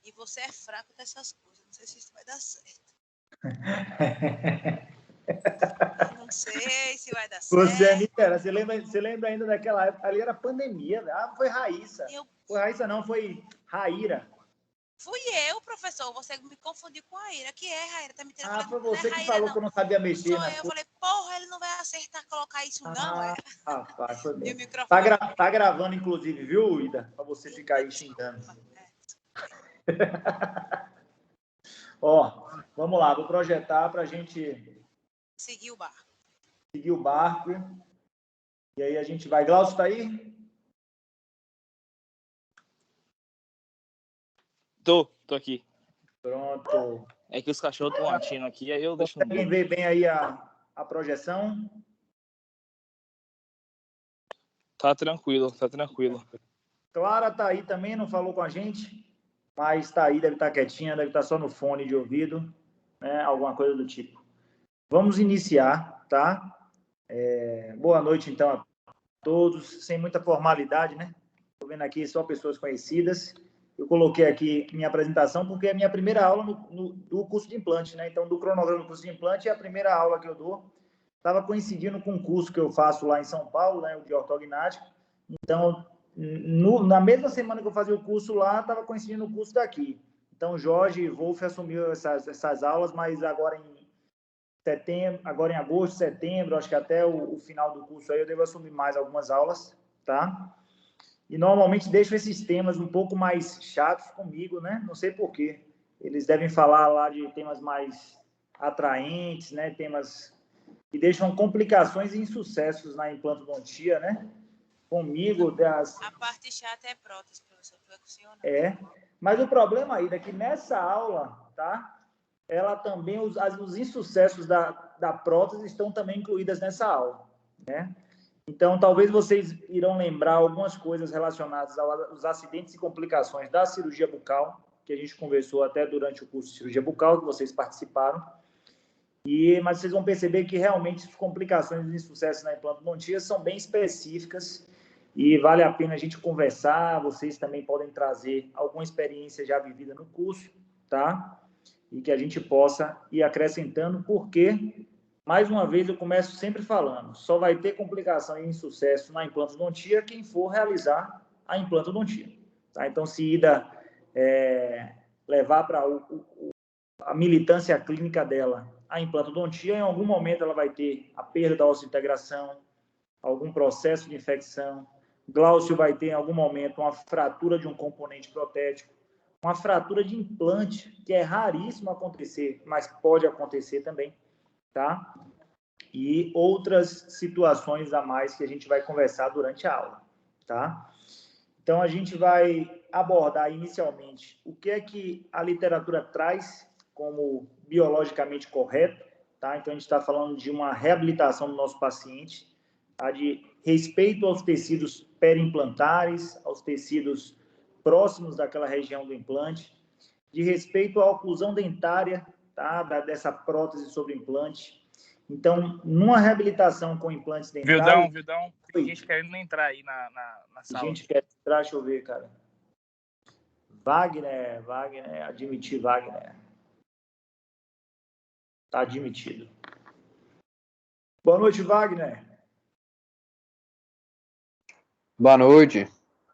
E você é fraco dessas coisas. Não sei se isso vai dar certo. Não sei se vai dar certo. Você é miserável. Você lembra ainda daquela época? Ali era pandemia. Ah, foi Raíssa. Foi Raíssa, não, foi Raíra. Fui eu, professor. Você me confundiu com a Raíra. Que é, Raíra? Tá me tirando. Ah, foi você que falou que eu não sabia mexer nas coisas. Eu falei, porra, ele não vai acertar colocar isso, não, Rapaz, foi bem. E o microfone. Tá gravando, inclusive, viu, Ida? Pra você ficar aí xingando. Ó, vamos lá, vou projetar pra gente seguir o barco. Seguir o barco. E aí a gente vai. Glaucio, tá aí? Tô aqui. Pronto. É que os cachorros estão latindo aqui, aí eu deixo no Conseguem ver bem aí a projeção? Tá tranquilo. Clara tá aí também, não falou com a gente, mas tá aí, deve estar quietinha, deve estar só no fone de ouvido, né? Alguma coisa do tipo. Vamos iniciar, tá? Boa noite, então, a todos, sem muita formalidade, né? Estou vendo aqui só pessoas conhecidas. Eu coloquei aqui minha apresentação porque é a minha primeira aula do curso de implante, né? Então, do cronograma do curso de implante, é a primeira aula que eu dou. Estava coincidindo com um curso que eu faço lá em São Paulo, né? O de ortognática. Então, na mesma semana que eu fazia o curso lá, estava coincidindo o curso daqui. Então, Jorge Wolff assumiu essas aulas, mas agora em setembro, agora em agosto, setembro, acho que até o final do curso aí eu devo assumir mais algumas aulas, tá? E normalmente deixo esses temas um pouco mais chatos comigo, né? Não sei por quê. Eles devem falar lá de temas mais atraentes, né? Temas que deixam complicações e insucessos na implantodontia, né? Comigo, A parte chata é prótese, professor. Mas o problema aí é que nessa aula, tá? Ela também, os insucessos da prótese estão também incluídas nessa aula, né? Então, talvez vocês irão lembrar algumas coisas relacionadas aos acidentes e complicações da cirurgia bucal, que a gente conversou até durante o curso de cirurgia bucal, que vocês participaram. Mas vocês vão perceber que realmente as complicações e insucessos na implantodontia são bem específicas e vale a pena a gente conversar. Vocês também podem trazer alguma experiência já vivida no curso, tá? E que a gente possa ir acrescentando, porque, mais uma vez, eu começo sempre falando, só vai ter complicação e insucesso na implantodontia quem for realizar a implantodontia, tá? Então, se Ida levar para a militância clínica dela a implantodontia, em algum momento ela vai ter a perda da osseointegração, algum processo de infecção. Glaucio vai ter, em algum momento, uma fratura de um componente protético, uma fratura de implante, que é raríssimo acontecer, mas pode acontecer também, tá? E outras situações a mais que a gente vai conversar durante a aula, tá? Então, a gente vai abordar inicialmente o que é que a literatura traz como biologicamente correto, tá? Então, a gente está falando de uma reabilitação do nosso paciente, tá? De respeito aos tecidos perimplantares, aos tecidos próximos daquela região do implante, de respeito à oclusão dentária, tá? Dessa prótese sobre implante. Então, numa reabilitação com implantes dentários... Vildão, tem gente querendo entrar aí na sala. Gente quer entrar, deixa eu ver, cara. Wagner, admitir Wagner. Tá admitido. Boa noite, Wagner. Boa noite.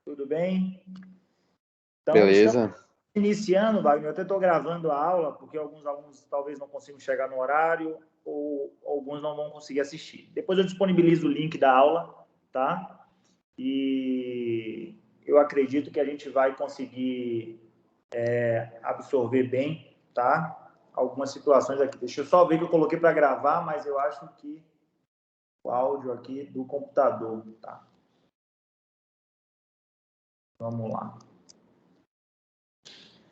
Tudo bem? Então, beleza. Iniciando, Wagner, eu até estou gravando a aula, porque alguns alunos talvez não consigam chegar no horário, ou alguns não vão conseguir assistir. Depois eu disponibilizo o link da aula, tá? E eu acredito que a gente vai conseguir absorver bem, tá? Algumas situações aqui. Deixa eu só ver que eu coloquei para gravar, mas eu acho que o áudio aqui do computador, tá? Vamos lá.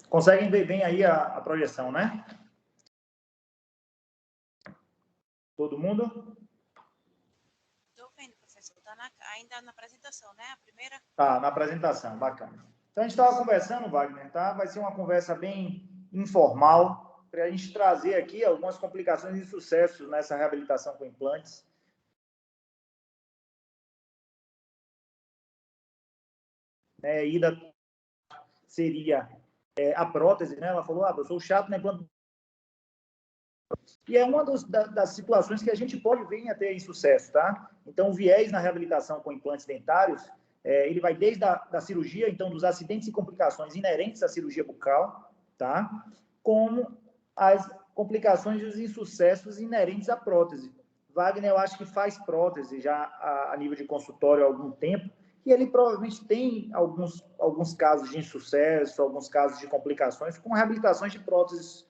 Conseguem ver bem aí a projeção, né? Todo mundo? Estou vendo, professor. Está ainda na apresentação, né? A primeira? Tá, na apresentação. Bacana. Então, a gente estava conversando, Wagner, tá? Vai ser uma conversa bem informal, para a gente trazer aqui algumas complicações e sucessos nessa reabilitação com implantes. Ida seria a prótese, né? Ela falou, eu sou chato na implante. E é uma das situações que a gente pode vir a ter insucesso, tá? Então, o viés na reabilitação com implantes dentários, ele vai desde da cirurgia, então, dos acidentes e complicações inerentes à cirurgia bucal, tá? Como as complicações e os insucessos inerentes à prótese. Wagner, eu acho que faz prótese já a nível de consultório há algum tempo, e ele provavelmente tem alguns casos de insucesso, alguns casos de complicações com reabilitações de próteses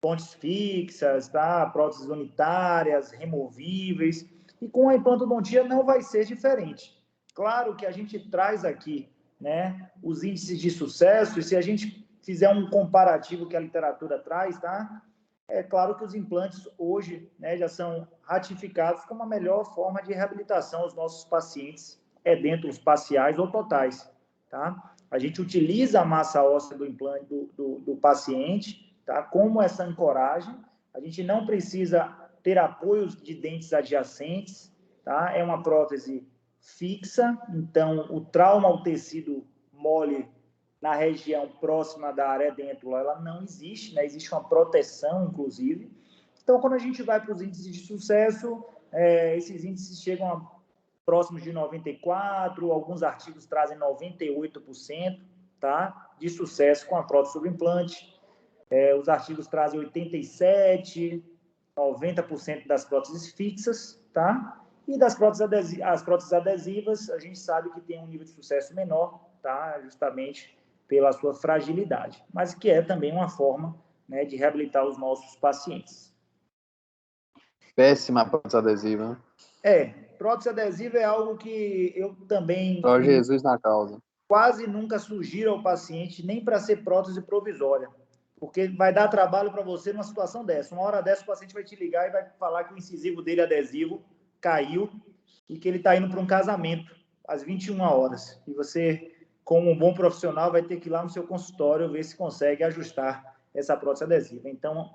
pontes fixas, tá? Próteses unitárias, removíveis, e com a implantodontia não vai ser diferente. Claro que a gente traz aqui, né, os índices de sucesso, e se a gente fizer um comparativo que a literatura traz, tá? É claro que os implantes hoje, né, já são ratificados como a melhor forma de reabilitação aos nossos pacientes edêntulos parciais ou totais, tá? A gente utiliza a massa óssea do implante do paciente, tá? Como essa ancoragem, a gente não precisa ter apoios de dentes adjacentes, tá? É uma prótese fixa, então o trauma ao tecido mole na região próxima da área edêntula, ela não existe, né? Existe uma proteção, inclusive. Então, quando a gente vai para os índices de sucesso, esses índices chegam a próximos de 94%, alguns artigos trazem 98%, tá? De sucesso com a prótese sobre implante. Os artigos trazem 87%, 90% das próteses fixas, tá? E das as próteses adesivas, a gente sabe que tem um nível de sucesso menor, tá? Justamente pela sua fragilidade, mas que é também uma forma, né, de reabilitar os nossos pacientes. Péssima prótese adesiva, né? Prótese adesiva é algo que eu também... Só Jesus na causa. Quase nunca sugiro ao paciente nem para ser prótese provisória, porque vai dar trabalho para você numa situação dessa. Uma hora dessa, o paciente vai te ligar e vai falar que o incisivo dele adesivo caiu e que ele está indo para um casamento às 21 horas. E você, como um bom profissional, vai ter que ir lá no seu consultório ver se consegue ajustar essa prótese adesiva. Então,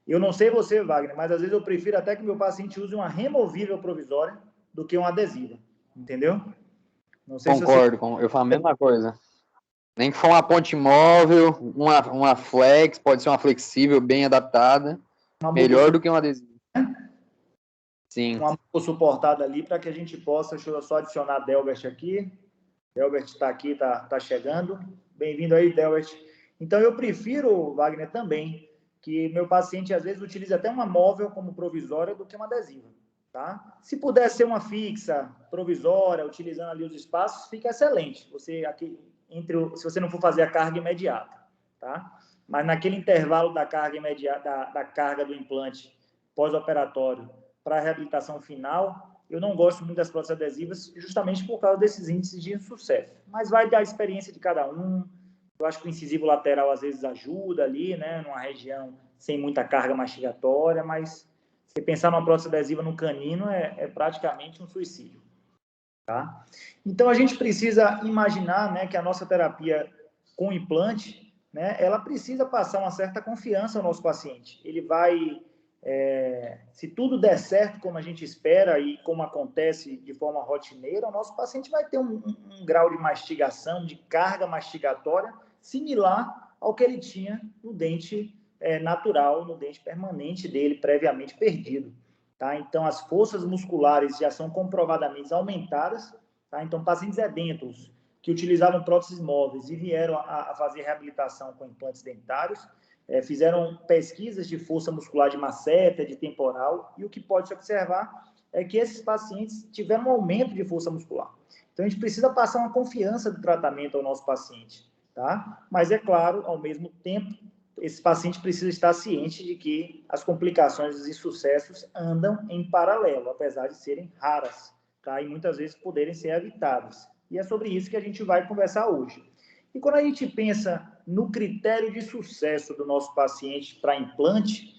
eu não sei você, Wagner, mas às vezes eu prefiro até que meu paciente use uma removível provisória do que uma adesiva, entendeu? Não sei Concordo, se você... eu falo a mesma coisa. Nem que for uma ponte móvel, uma flex, pode ser uma flexível, bem adaptada, melhor do que uma adesiva. Sim. Uma mão suportada ali para que a gente possa... Deixa eu só adicionar a Delbert aqui. Delbert está aqui, está chegando. Bem-vindo aí, Delbert. Então, eu prefiro, Wagner, também, que meu paciente, às vezes, utilize até uma móvel como provisória do que uma adesiva, tá? Se puder ser uma fixa, provisória, utilizando ali os espaços, fica excelente. Você aqui, se você não for fazer a carga imediata, tá? Mas naquele intervalo da carga imediata, da carga do implante pós-operatório para a reabilitação final, eu não gosto muito das próteses adesivas, justamente por causa desses índices de insucesso. Mas vai da experiência de cada um. Eu acho que o incisivo lateral, às vezes, ajuda ali, né? Numa região sem muita carga mastigatória, mas se pensar numa prótese adesiva no canino, é praticamente um suicídio, tá? Então, a gente precisa imaginar, né, que a nossa terapia com implante, né, ela precisa passar uma certa confiança ao nosso paciente. Ele vai... se tudo der certo como a gente espera e como acontece de forma rotineira, o nosso paciente vai ter um grau de mastigação, de carga mastigatória similar ao que ele tinha no dente natural, no dente permanente dele, previamente perdido, tá? Então, as forças musculares já são comprovadamente aumentadas, tá? Então, pacientes edêntulos que utilizavam próteses móveis e vieram a fazer reabilitação com implantes dentários, fizeram pesquisas de força muscular de masseter, de temporal, e o que pode se observar é que esses pacientes tiveram um aumento de força muscular. Então, a gente precisa passar uma confiança do tratamento ao nosso paciente, tá? Mas, é claro, ao mesmo tempo, esse paciente precisa estar ciente de que as complicações e os insucessos andam em paralelo, apesar de serem raras, tá? E muitas vezes poderem ser evitadas. E é sobre isso que a gente vai conversar hoje. E quando a gente pensa no critério de sucesso do nosso paciente para implante,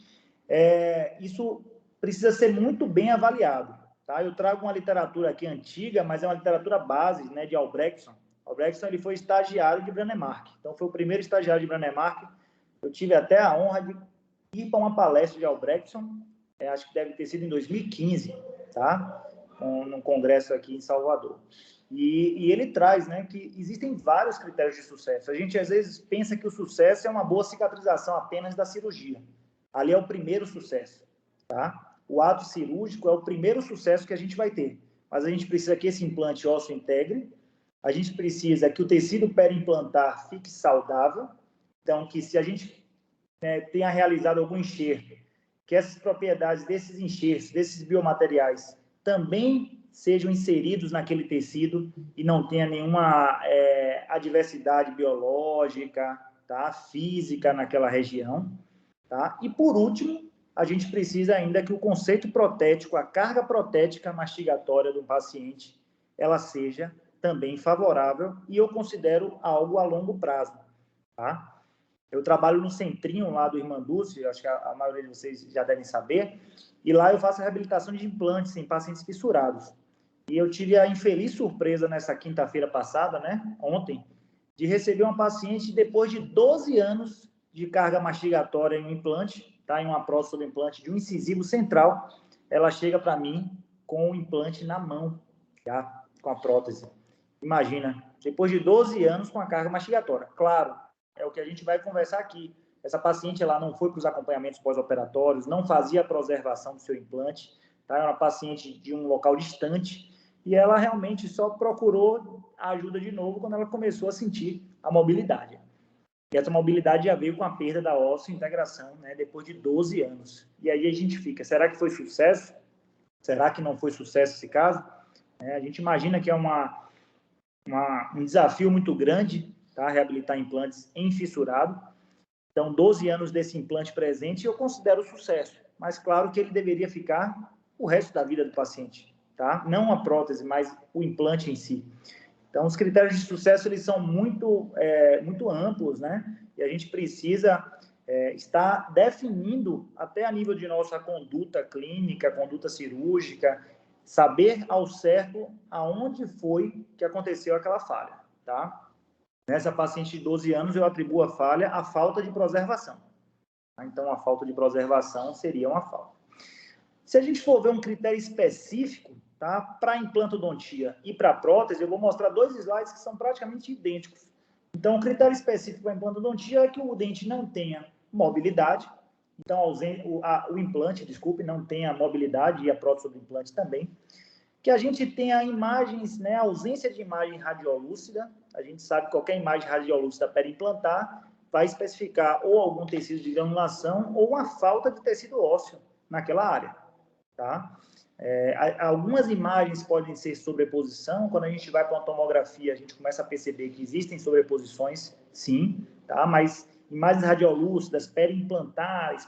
isso precisa ser muito bem avaliado, tá? Eu trago uma literatura aqui antiga, mas é uma literatura base, né, de Albrechtsen. Albrechtsen, ele foi estagiário de Brånemark. Então, foi o primeiro estagiário de Brånemark. Eu tive até a honra de ir para uma palestra de Albrechtsen, acho que deve ter sido em 2015, tá? Num congresso aqui em Salvador. E ele traz, né, que existem vários critérios de sucesso. A gente, às vezes, pensa que o sucesso é uma boa cicatrização apenas da cirurgia. Ali é o primeiro sucesso, tá? O ato cirúrgico é o primeiro sucesso que a gente vai ter. Mas a gente precisa que esse implante ósseo integre, a gente precisa que o tecido periimplantar fique saudável, então que se a gente tenha realizado algum enxerto, que essas propriedades desses enxertos, desses biomateriais, também sejam inseridos naquele tecido e não tenha nenhuma adversidade biológica, tá? Física naquela região. Tá? E, por último, a gente precisa ainda que o conceito protético, a carga protética mastigatória do paciente, ela seja também favorável e eu considero algo a longo prazo. Tá? Eu trabalho no centrinho lá do Irmanduce, acho que a maioria de vocês já devem saber, e lá eu faço a reabilitação de implantes em pacientes fissurados. E eu tive a infeliz surpresa nessa quinta-feira passada, né, ontem, de receber uma paciente depois de 12 anos de carga mastigatória em um implante, tá, em uma prótese do implante de um incisivo central, ela chega para mim com o implante na mão, já, com a prótese. Imagina, depois de 12 anos com a carga mastigatória. Claro, é o que a gente vai conversar aqui. Essa paciente ela não foi para os acompanhamentos pós-operatórios, não fazia a preservação do seu implante, tá? É uma paciente de um local distante e ela realmente só procurou a ajuda de novo quando ela começou a sentir a mobilidade. E essa mobilidade já veio com a perda da óssea e integração, né, depois de 12 anos. E aí a gente fica, será que foi sucesso? Será que não foi sucesso esse caso? A gente imagina que é um desafio muito grande, tá, reabilitar implantes em fissurado. Então, 12 anos desse implante presente eu considero sucesso. Mas claro que ele deveria ficar o resto da vida do paciente, tá? Não a prótese, mas o implante em si. Então, os critérios de sucesso eles são muito amplos, né? E a gente precisa estar definindo até a nível de nossa conduta clínica, conduta cirúrgica, saber ao certo aonde foi que aconteceu aquela falha, tá? Nessa paciente de 12 anos, eu atribuo a falha à falta de preservação. Então, a falta de preservação seria uma falta. Se a gente for ver um critério específico, tá, para implantodontia e para prótese, eu vou mostrar 2 slides que são praticamente idênticos. Então, o critério específico para implantodontia é que o dente não tenha mobilidade, então o implante, desculpe, não tenha mobilidade e a prótese do implante também. Que a gente tenha imagens, né, ausência de imagem radiolúcida, a gente sabe que qualquer imagem radiolúcida periimplantar vai especificar ou algum tecido de granulação ou uma falta de tecido ósseo naquela área, tá? Algumas imagens podem ser sobreposição, quando a gente vai para uma tomografia, a gente começa a perceber que existem sobreposições, sim, tá? Mas imagens radiolúcidas, periimplantares,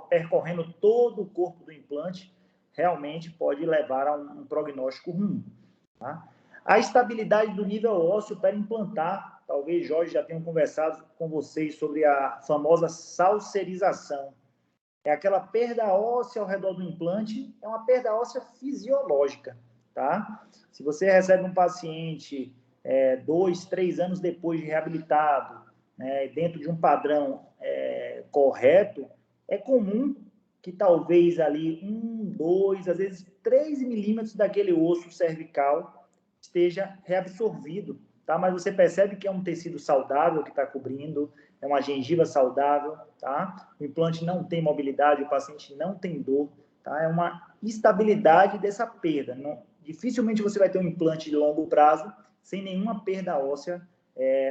percorrendo todo o corpo do implante, realmente pode levar a um prognóstico ruim, tá? A estabilidade do nível ósseo periimplantar, talvez Jorge já tenha conversado com vocês sobre a famosa salserização. É aquela perda óssea ao redor do implante, é uma perda óssea fisiológica, tá? Se você recebe um paciente 2, 3 anos depois de reabilitado, né, dentro de um padrão correto, é comum que talvez ali 1, 2, às vezes 3 milímetros daquele osso cervical esteja reabsorvido, tá? Mas você percebe que é um tecido saudável que está cobrindo, é uma gengiva saudável, tá? O implante não tem mobilidade, o paciente não tem dor, tá? É uma estabilidade dessa perda. Dificilmente você vai ter um implante de longo prazo sem nenhuma perda óssea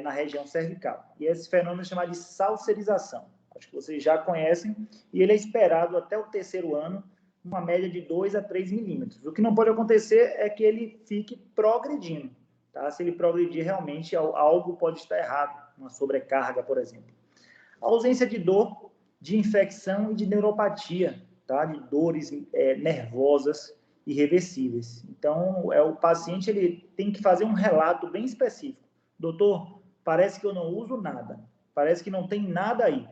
na região cervical. E esse fenômeno é chamado de salserização. Acho que vocês já conhecem, e ele é esperado até o 3º ano, uma média de 2 a 3 milímetros. O que não pode acontecer é que ele fique progredindo, tá? Se ele progredir, realmente algo pode estar errado, uma sobrecarga, por exemplo. A ausência de dor, de infecção e de neuropatia, tá? De dores nervosas irreversíveis. Então, o paciente ele tem que fazer um relato bem específico. Doutor, parece que eu não uso nada, parece que não tem nada aí.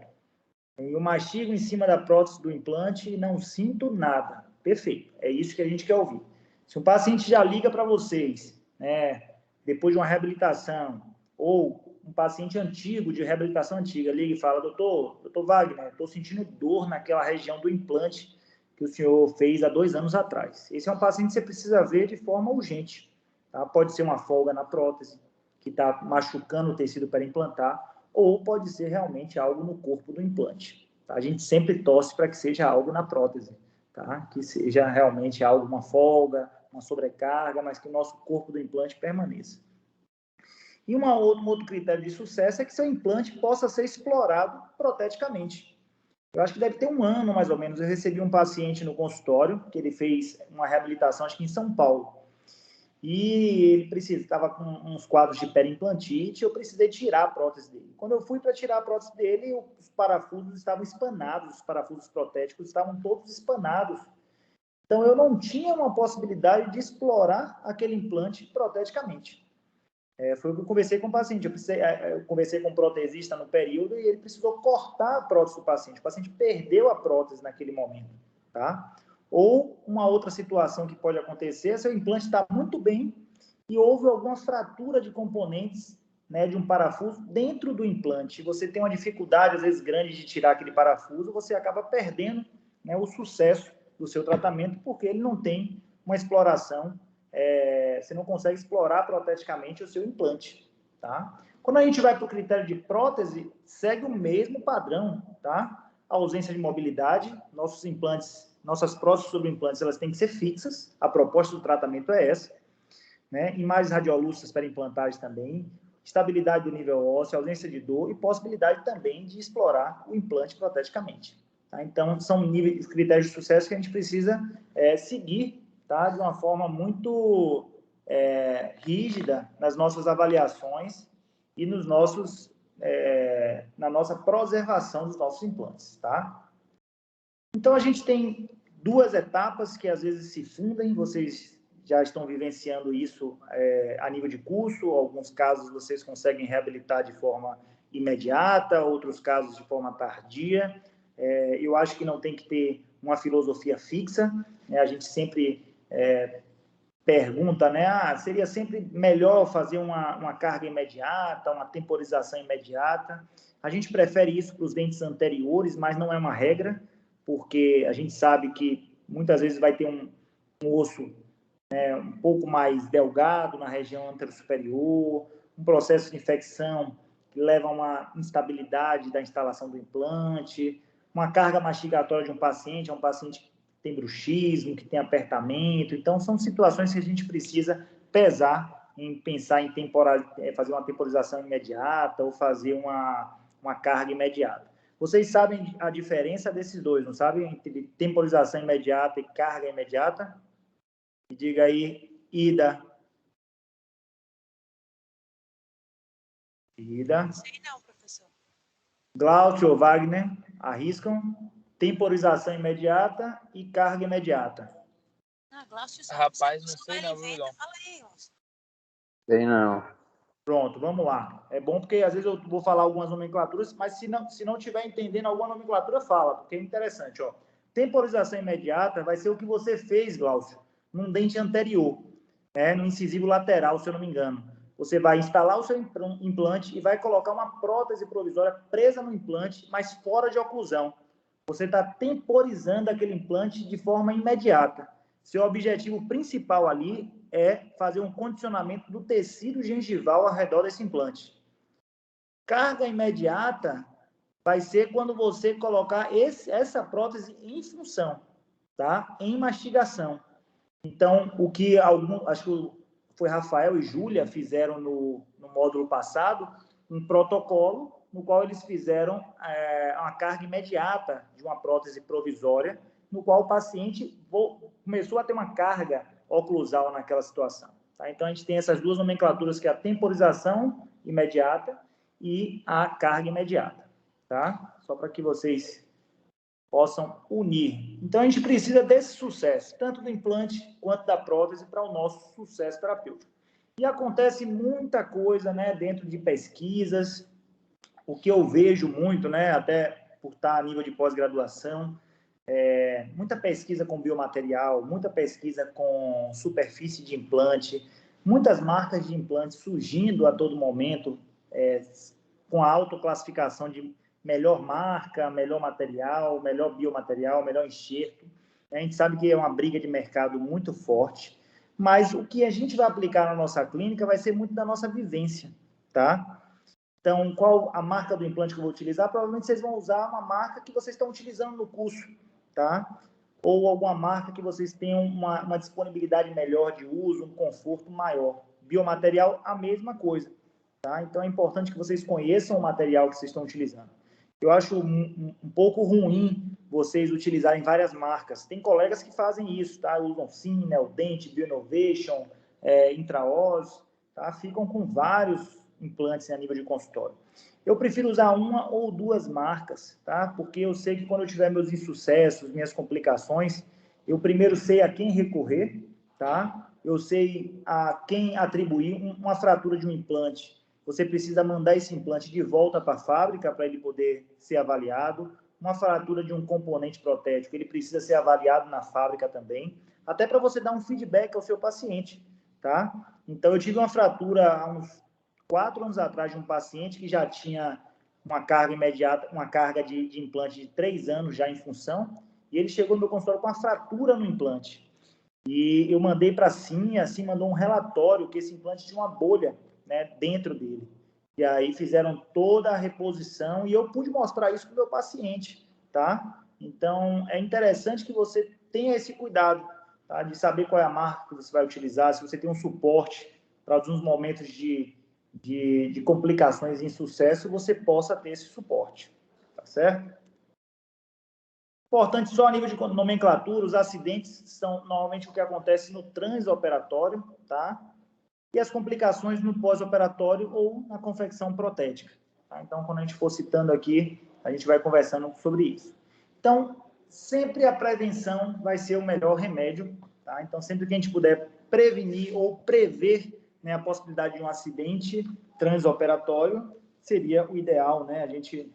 Eu mastigo em cima da prótese do implante e não sinto nada. Perfeito, é isso que a gente quer ouvir. Se um paciente já liga para vocês, né, depois de uma reabilitação, ou um paciente antigo, de reabilitação antiga, liga e fala, doutor Wagner, estou sentindo dor naquela região do implante que o senhor fez há 2 anos atrás. Esse é um paciente que você precisa ver de forma urgente. Tá? Pode ser uma folga na prótese, que está machucando o tecido perimplantar, ou pode ser realmente algo no corpo do implante. Tá? A gente sempre torce para que seja algo na prótese, tá? Que seja realmente algo, uma folga, uma sobrecarga, mas que o nosso corpo do implante permaneça. E um outro critério de sucesso é que seu implante possa ser explorado proteticamente. Eu acho que deve ter 1 ano, mais ou menos. Eu recebi um paciente no consultório, que ele fez uma reabilitação, acho que em São Paulo. E ele estava com uns quadros de perimplantite, eu precisei tirar a prótese dele. Quando eu fui para tirar a prótese dele, os parafusos estavam espanados, os parafusos protéticos estavam todos espanados. Então, eu não tinha uma possibilidade de explorar aquele implante proteticamente. Foi o que eu conversei com o paciente. Eu conversei com o protesista no período e ele precisou cortar a prótese do paciente. O paciente perdeu a prótese naquele momento, tá? Ou uma outra situação que pode acontecer é seu implante está muito bem e houve alguma fratura de componentes, né, de um parafuso dentro do implante. Você tem uma dificuldade, às vezes, grande de tirar aquele parafuso, você acaba perdendo, né, o sucesso do seu tratamento porque ele não tem uma exploração, você não consegue explorar proteticamente o seu implante, tá? Quando a gente vai para o critério de prótese, segue o mesmo padrão, tá? A ausência de mobilidade, nossos implantes, nossas próteses sobre implantes, elas têm que ser fixas, a proposta do tratamento é essa, né? Imagens radiolúcidas perimplantares também, estabilidade do nível ósseo, ausência de dor e possibilidade também de explorar o implante proteticamente. Tá? Então, são critérios de sucesso que a gente precisa seguir, tá? De uma forma muito rígida nas nossas avaliações e nos nossos, na nossa preservação dos nossos implantes. Tá? Então, a gente tem 2 etapas que às vezes se fundem, vocês já estão vivenciando isso a nível de curso, alguns casos vocês conseguem reabilitar de forma imediata, outros casos de forma tardia. Eu acho que não tem que ter uma filosofia fixa, né? A gente sempre pergunta, né? Seria sempre melhor fazer uma carga imediata, uma temporização imediata. A gente prefere isso para os dentes anteriores, mas não é uma regra, porque a gente sabe que muitas vezes vai ter um osso um pouco mais delgado na região anterosuperior, um processo de infecção que leva a uma instabilidade da instalação do implante, uma carga mastigatória de um paciente que tem bruxismo, que tem apertamento. Então, são situações que a gente precisa pesar em pensar em fazer uma temporização imediata ou fazer uma carga imediata. Vocês sabem a diferença desses dois, não sabem? Entre temporização imediata e carga imediata? Me diga aí, Ida. Ida. Sei não, professor. Glaucio ou Wagner, arriscam? Temporização imediata e carga imediata. Glaucio, Rapaz, não sei não, viu, Igão? Fala aí, Glaucio. Sei não. Pronto, vamos lá. É bom porque às vezes eu vou falar algumas nomenclaturas, mas se não estiver entendendo alguma nomenclatura, fala, porque é interessante. Ó. Temporização imediata vai ser o que você fez, Glaucio, num dente anterior, no incisivo lateral, se eu não me engano. Você vai instalar o seu implante e vai colocar uma prótese provisória presa no implante, mas fora de oclusão. Você está temporizando aquele implante de forma imediata. Seu objetivo principal ali é fazer um condicionamento do tecido gengival ao redor desse implante. Carga imediata vai ser quando você colocar essa prótese em função, tá? Em mastigação. Então, o que acho que foi Rafael e Júlia fizeram no módulo passado, um protocolo no qual eles fizeram uma carga imediata de uma prótese provisória, no qual o paciente começou a ter uma carga oclusal naquela situação. Tá? Então, a gente tem essas 2 nomenclaturas, que é a temporização imediata e a carga imediata. Tá? Só para que vocês possam unir. Então, a gente precisa desse sucesso, tanto do implante quanto da prótese, para o nosso sucesso terapêutico. E acontece muita coisa, né, dentro de pesquisas, o que eu vejo muito, né, até por estar a nível de pós-graduação, muita pesquisa com biomaterial, muita pesquisa com superfície de implante, muitas marcas de implante surgindo a todo momento, com a autoclassificação de melhor marca, melhor material, melhor biomaterial, melhor enxerto. A gente sabe que é uma briga de mercado muito forte, mas o que a gente vai aplicar na nossa clínica vai ser muito da nossa vivência, tá? Então, qual a marca do implante que eu vou utilizar? Provavelmente vocês vão usar uma marca que vocês estão utilizando no curso, tá? Ou alguma marca que vocês tenham uma disponibilidade melhor de uso, um conforto maior. Biomaterial, a mesma coisa, tá? Então, é importante que vocês conheçam o material que vocês estão utilizando. Eu acho um pouco ruim vocês utilizarem várias marcas. Tem colegas que fazem isso, tá? Usam Sinel, Dente, Bioinnovation, Intraos, tá? Ficam com vários implantes a nível de consultório. Eu prefiro usar uma ou duas marcas, tá? Porque eu sei que quando eu tiver meus insucessos, minhas complicações, eu primeiro sei a quem recorrer, tá? Eu sei a quem atribuir uma fratura de um implante. Você precisa mandar esse implante de volta para a fábrica para ele poder ser avaliado. Uma fratura de um componente protético, ele precisa ser avaliado na fábrica também, até para você dar um feedback ao seu paciente, tá? Então, eu tive uma fratura há uns 4 anos atrás de um paciente que já tinha uma carga imediata, uma carga de implante de 3 anos já em função, e ele chegou no meu consultório com uma fratura no implante. E eu mandei para a CIN, assim mandou um relatório que esse implante tinha uma bolha, né, dentro dele. E aí fizeram toda a reposição e eu pude mostrar isso para o meu paciente, tá? Então, é interessante que você tenha esse cuidado, tá? De saber qual é a marca que você vai utilizar, se você tem um suporte para alguns momentos de complicações e insucesso, você possa ter esse suporte, tá certo? Importante só a nível de nomenclatura, os acidentes são normalmente o que acontece no transoperatório, tá? E as complicações no pós-operatório ou na confecção protética, tá? Então, quando a gente for citando aqui, a gente vai conversando sobre isso. Então, sempre a prevenção vai ser o melhor remédio, tá? Então, sempre que a gente puder prevenir ou prever, né, a possibilidade de um acidente transoperatório, seria o ideal, né? A gente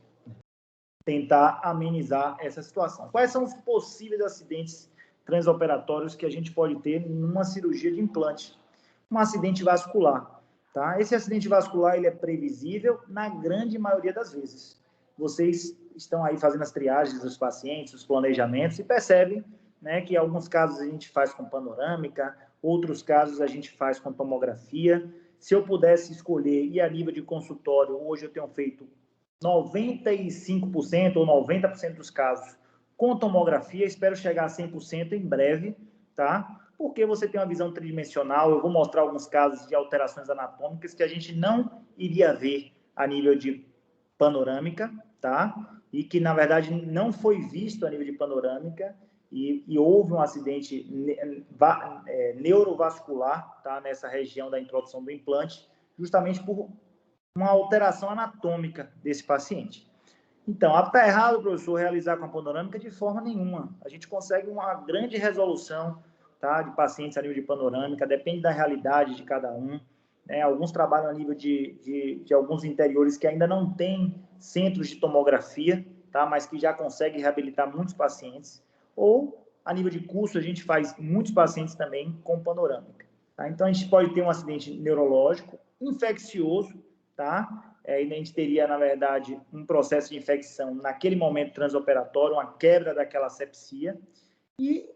tentar amenizar essa situação. Quais são os possíveis acidentes transoperatórios que a gente pode ter numa cirurgia de implante? Um acidente vascular, tá? Esse acidente vascular, ele é previsível na grande maioria das vezes. Vocês estão aí fazendo as triagens dos pacientes, os planejamentos, e percebem, né, que alguns casos a gente faz com panorâmica, outros casos a gente faz com tomografia. Se eu pudesse escolher, e a nível de consultório, hoje eu tenho feito 95% ou 90% dos casos com tomografia, espero chegar a 100% em breve, tá? Porque você tem uma visão tridimensional, eu vou mostrar alguns casos de alterações anatômicas que a gente não iria ver a nível de panorâmica, tá? E que, na verdade, não foi visto a nível de panorâmica e houve um acidente neurovascular, tá? Nessa região da introdução do implante, justamente por uma alteração anatômica desse paciente. Então, está errado, professor, realizar com a panorâmica? De forma nenhuma. A gente consegue uma grande resolução, tá, de pacientes a nível de panorâmica, depende da realidade de cada um, né? Alguns trabalham a nível de alguns interiores que ainda não têm centros de tomografia, tá, mas que já conseguem reabilitar muitos pacientes. Ou, a nível de curso, a gente faz muitos pacientes também com panorâmica. Tá? Então, a gente pode ter um acidente neurológico, infeccioso, tá? E a gente teria, na verdade, um processo de infecção naquele momento transoperatório, uma quebra daquela sepsia, e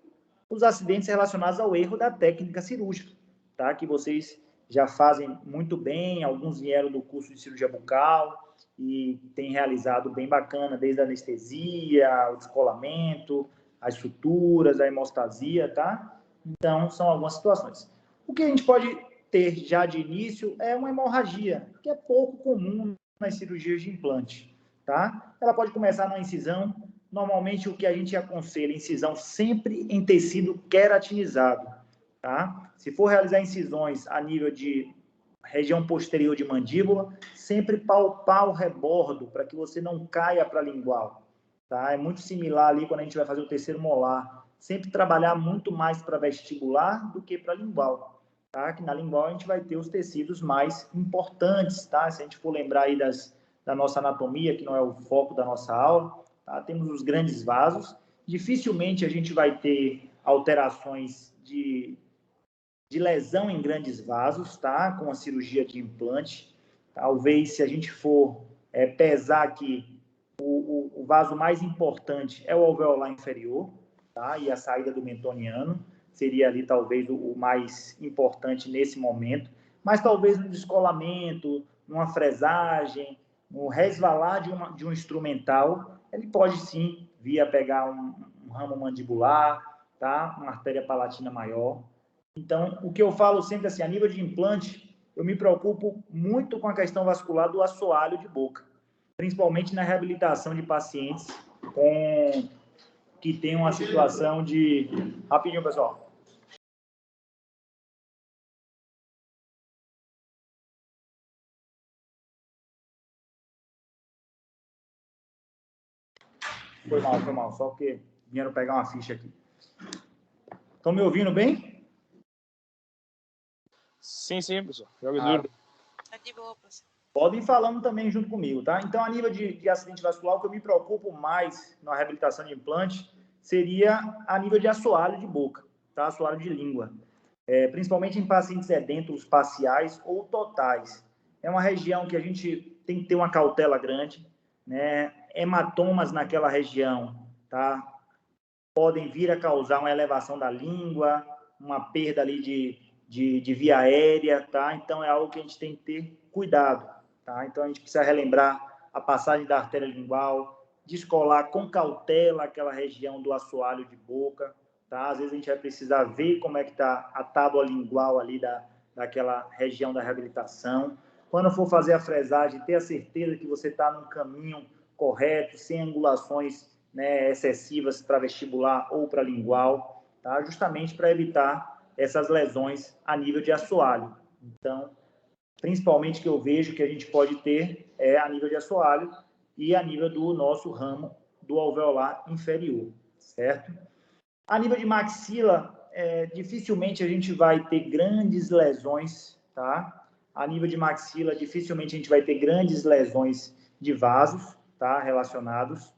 os acidentes relacionados ao erro da técnica cirúrgica, tá? Que vocês já fazem muito bem, alguns vieram do curso de cirurgia bucal e têm realizado bem bacana, desde a anestesia, o descolamento, as suturas, a hemostasia, tá? Então, são algumas situações. O que a gente pode ter já de início é uma hemorragia, que é pouco comum nas cirurgias de implante, tá? Ela pode começar na incisão. Normalmente, o que a gente aconselha, incisão sempre em tecido queratinizado, tá? Se for realizar incisões a nível de região posterior de mandíbula, sempre palpar o rebordo para que você não caia para a lingual, tá? É muito similar ali quando a gente vai fazer o terceiro molar. Sempre trabalhar muito mais para vestibular do que para lingual, tá? Que na lingual a gente vai ter os tecidos mais importantes, tá? Se a gente for lembrar aí da nossa anatomia, que não é o foco da nossa aula, tá? Temos os grandes vasos. Dificilmente a gente vai ter alterações de lesão em grandes vasos, tá? Com a cirurgia de implante. Talvez, se a gente for pesar aqui, o vaso mais importante é o alveolar inferior, tá? E a saída do mentoniano. seria ali talvez o mais importante nesse momento, mas talvez no descolamento, numa fresagem, no resvalar de um instrumental, ele pode sim vir a pegar um ramo mandibular, tá? Uma artéria palatina maior. Então, o que eu falo sempre assim, a nível de implante, eu me preocupo muito com a questão vascular do assoalho de boca, principalmente na reabilitação de pacientes que tem uma situação de... Rapidinho, pessoal. Foi mal. Só porque vieram pegar uma ficha aqui. Estão me ouvindo bem? Sim, professor. Joga duro. Tá de boa, professor. Podem ir falando também junto comigo, tá? Então, a nível de acidente vascular, o que eu me preocupo mais na reabilitação de implante seria a nível de assoalho de boca, tá? Assoalho de língua. Principalmente em pacientes edêntulos parciais ou totais. É uma região que a gente tem que ter uma cautela grande, né? Hematomas naquela região, tá? Podem vir a causar uma elevação da língua, uma perda ali de via aérea, tá? Então, é algo que a gente tem que ter cuidado, tá? Então, a gente precisa relembrar a passagem da artéria lingual, descolar com cautela aquela região do assoalho de boca, tá? Às vezes, a gente vai precisar ver como é que está a tábua lingual ali daquela região da reabilitação. Quando for fazer a fresagem, ter a certeza que você está num caminho correto, sem angulações, né, excessivas para vestibular ou para lingual, tá? Justamente para evitar essas lesões a nível de assoalho. Então, principalmente que eu vejo que a gente pode ter a nível de assoalho e a nível do nosso ramo do alveolar inferior, certo? A nível de maxila, dificilmente a gente vai ter grandes lesões, tá? A nível de maxila, dificilmente a gente vai ter grandes lesões de vasos, tá? Relacionados.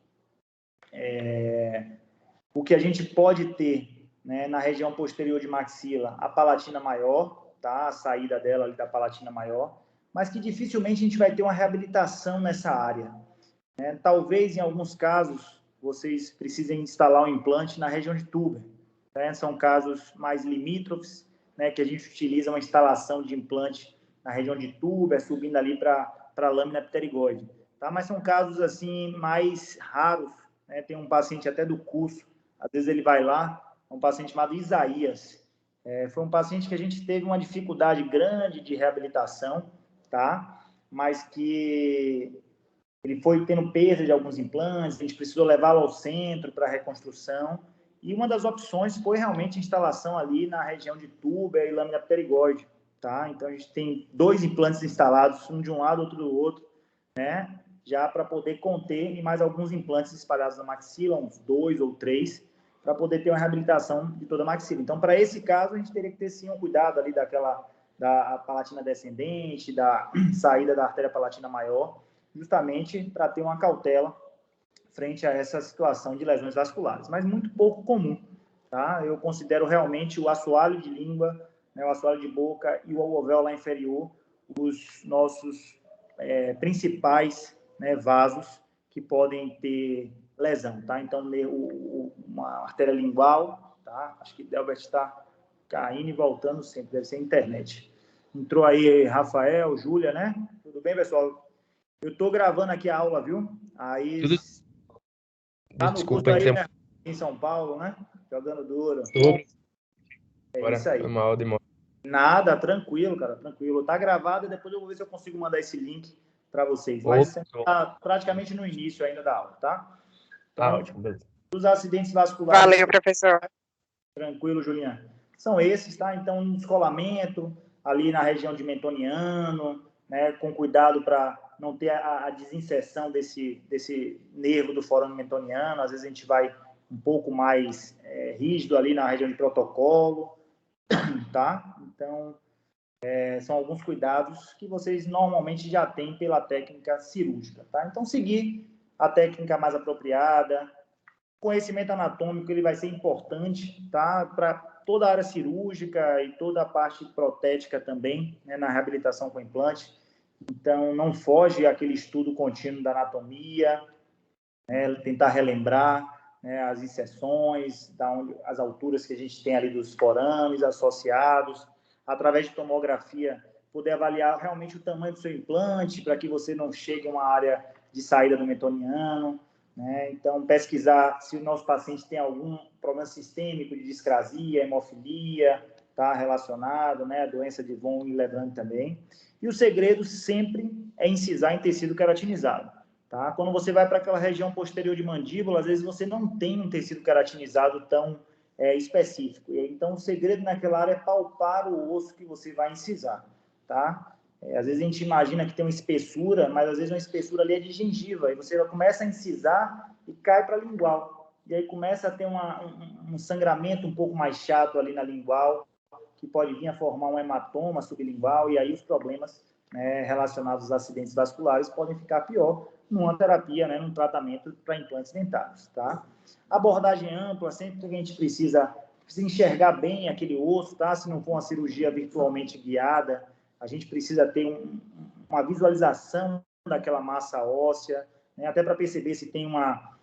O que a gente pode ter, né, na região posterior de maxila, a palatina maior, tá? A saída dela ali da palatina maior, mas que dificilmente a gente vai ter uma reabilitação nessa área, né? Talvez, em alguns casos, vocês precisem instalar um implante na região de Tuber, né? São casos mais limítrofes, né, que a gente utiliza uma instalação de implante na região de Tuber, subindo ali para a lâmina pterigoide, tá? Mas são casos assim mais raros, né? Tem um paciente até do curso, às vezes ele vai lá, um paciente chamado Isaías. Foi um paciente que a gente teve uma dificuldade grande de reabilitação, tá? Mas que ele foi tendo perda de alguns implantes, a gente precisou levá-lo ao centro para reconstrução, e uma das opções foi realmente a instalação ali na região de Tuber e lâmina pterigoide, tá? Então, a gente tem 2 implantes instalados, um de um lado, outro do outro, né? Já para poder conter, e mais alguns implantes espalhados na maxila, uns 2 ou 3, para poder ter uma reabilitação de toda a maxila. Então, para esse caso, a gente teria que ter, sim, um cuidado ali da palatina descendente, da saída da artéria palatina maior, justamente para ter uma cautela frente a essa situação de lesões vasculares, mas muito pouco comum, tá? Eu considero realmente o assoalho de língua, né, o assoalho de boca e o alvéolo inferior os nossos principais, né, vasos que podem ter lesão, tá? Então, uma artéria lingual, tá? Acho que Delbert está caindo e voltando sempre, deve ser internet. Entrou aí Rafael, Júlia, né? Tudo bem, pessoal? Eu estou gravando aqui a aula, viu? Aí Tudo. tá no Desculpa, curso aí, né? Em São Paulo, né? Jogando duro. Isso aí. Foi mal, demora. Nada, tranquilo, cara, tranquilo. Tá gravado e depois eu vou ver se eu consigo mandar esse link para vocês. Mas você tá praticamente no início ainda da aula, tá? Então, Tá ótimo, beleza. os acidentes vasculares... Valeu, professor. Tranquilo, Juliana. São esses, tá? Então, um descolamento ali na região de mentoniano, né? Com cuidado para não ter a desinserção desse nervo do forame mentoniano. Às vezes a gente vai um pouco mais rígido ali na região de protocolo, tá? Então, são alguns cuidados que vocês normalmente já têm pela técnica cirúrgica, tá? Então, seguir a técnica mais apropriada. Conhecimento anatômico, ele vai ser importante, tá? Para toda a área cirúrgica e toda a parte protética também, né? Na reabilitação com implante. Então, não foge aquele estudo contínuo da anatomia, né? Tentar relembrar. né, as inserções, as alturas que a gente tem ali dos forames associados, através de tomografia, poder avaliar realmente o tamanho do seu implante, para que você não chegue a uma área de saída do metoniano, né? Então, pesquisar se o nosso paciente tem algum problema sistêmico de discrasia, hemofilia, tá relacionado, né, a doença de von Willebrand também. E o segredo sempre é incisar em tecido queratinizado, tá? Quando você vai para aquela região posterior de mandíbula, às vezes você não tem um tecido queratinizado tão específico. Então, o segredo naquela área é palpar o osso que você vai incisar, tá? Às vezes a gente imagina que tem uma espessura, mas às vezes uma espessura ali é de gengiva, e você começa a incisar e cai para a lingual. E aí começa a ter um sangramento um pouco mais chato ali na lingual, que pode vir a formar um hematoma sublingual, e aí os problemas, né, relacionados aos acidentes vasculares podem ficar pior numa terapia, né, num tratamento para implantes dentários, tá? Abordagem ampla, sempre que a gente precisa enxergar bem aquele osso, tá? Se não for uma cirurgia virtualmente guiada, a gente precisa ter uma visualização daquela massa óssea, né, até para perceber se tem uma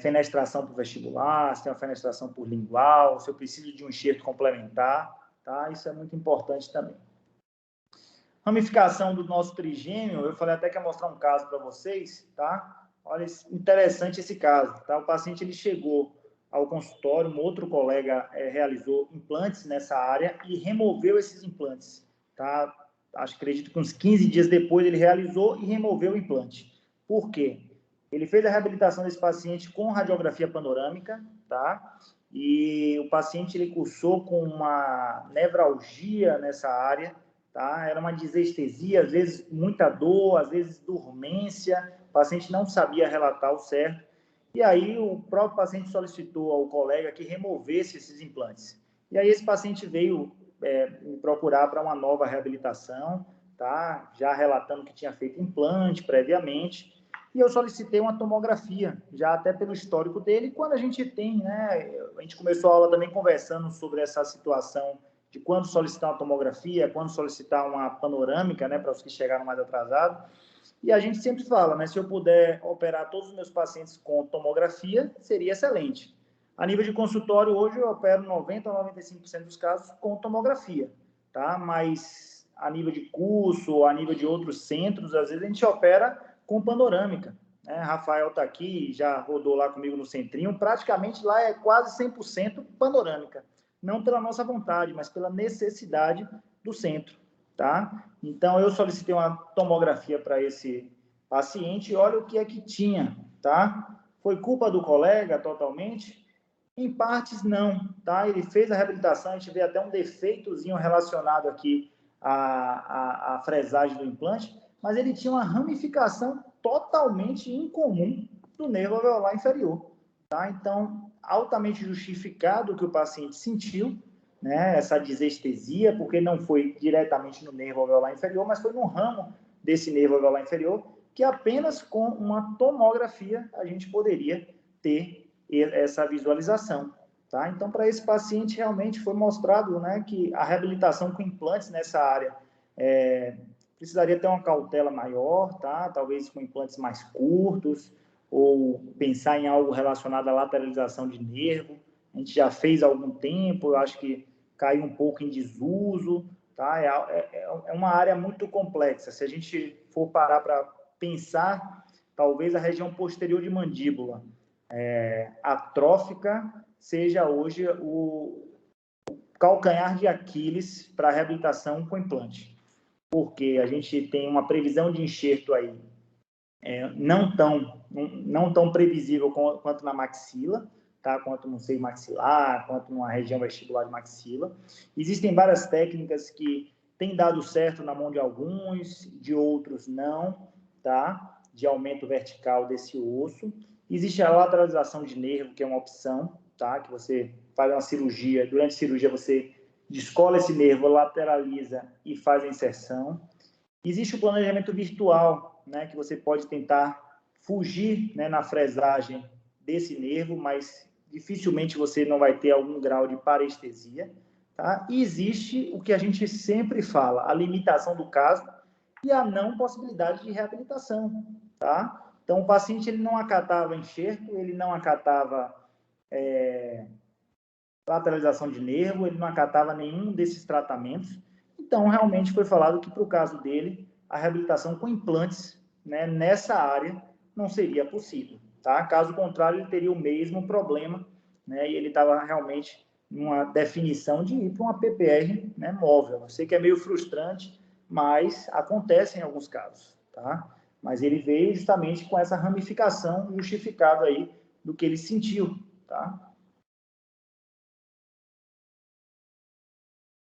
fenestração por vestibular, se tem uma fenestração por lingual, se eu preciso de um enxerto complementar, tá? Isso é muito importante também. Ramificação do nosso trigêmeo, eu falei até que ia mostrar um caso para vocês, tá? Olha, interessante esse caso, tá? O paciente, ele chegou ao consultório, um outro colega realizou implantes nessa área e removeu esses implantes, tá? Acredito que uns 15 dias depois ele realizou e removeu o implante. Por quê? Ele fez a reabilitação desse paciente com radiografia panorâmica, tá? E o paciente, ele cursou com uma nevralgia nessa área, tá? Era uma disestesia, às vezes muita dor, às vezes dormência, o paciente não sabia relatar o certo, e aí o próprio paciente solicitou ao colega que removesse esses implantes. E aí esse paciente veio me procurar para uma nova reabilitação, tá? Já relatando que tinha feito implante previamente, e eu solicitei uma tomografia, já até pelo histórico dele. Quando a gente tem, né, a gente começou a aula também conversando sobre essa situação de quando solicitar uma tomografia, quando solicitar uma panorâmica, né, para os que chegaram mais atrasados. E a gente sempre fala, né, se eu puder operar todos os meus pacientes com tomografia, seria excelente. A nível de consultório, hoje eu opero 90% a 95% dos casos com tomografia, tá? Mas a nível de curso, a nível de outros centros, às vezes a gente opera com panorâmica, né? Rafael está aqui, já rodou lá comigo no centrinho, praticamente lá é quase 100% panorâmica. Não pela nossa vontade, mas pela necessidade do centro, tá? Então, eu solicitei uma tomografia para esse paciente e olha o que é que tinha, tá? Foi culpa do colega totalmente? Em partes, não, tá? Ele fez a reabilitação, a gente vê até um defeitozinho relacionado aqui à fresagem do implante, mas ele tinha uma ramificação totalmente incomum do nervo alveolar inferior, tá? Então, altamente justificado o que o paciente sentiu, né, essa disestesia, porque não foi diretamente no nervo alveolar inferior, mas foi no ramo desse nervo alveolar inferior, que apenas com uma tomografia a gente poderia ter essa visualização, tá? Então, para esse paciente, realmente foi mostrado, né, que a reabilitação com implantes nessa área precisaria ter uma cautela maior, tá? Talvez com implantes mais curtos, ou pensar em algo relacionado à lateralização de nervo. A gente já fez há algum tempo, eu acho que caiu um pouco em desuso, tá? É uma área muito complexa. Se a gente for parar para pensar, talvez a região posterior de mandíbula atrófica seja hoje o calcanhar de Aquiles para a reabilitação com implante. Porque a gente tem uma previsão de enxerto aí não tão previsível quanto na maxila, tá? Quanto no seio maxilar, quanto numa região vestibular de maxila. Existem várias técnicas que têm dado certo na mão de alguns, de outros não, tá? De aumento vertical desse osso. Existe a lateralização de nervo, que é uma opção, tá? Que você faz uma cirurgia, durante a cirurgia você descola esse nervo, lateraliza e faz a inserção. Existe o planejamento virtual, né, que você pode tentar fugir, né, na fresagem desse nervo, mas dificilmente você não vai ter algum grau de parestesia, tá? E existe o que a gente sempre fala, a limitação do caso e a não possibilidade de reabilitação, tá? Então, o paciente, ele não acatava enxerto, ele não acatava lateralização de nervo, ele não acatava nenhum desses tratamentos. Então, realmente foi falado que, para o caso dele, a reabilitação com implantes, né, nessa área não seria possível. Tá? Caso contrário, ele teria o mesmo problema, né, e ele estava realmente numa definição de ir para uma PPR, né, móvel. Eu sei que é meio frustrante, mas acontece em alguns casos. Tá? Mas ele veio justamente com essa ramificação justificada aí do que ele sentiu. Tá?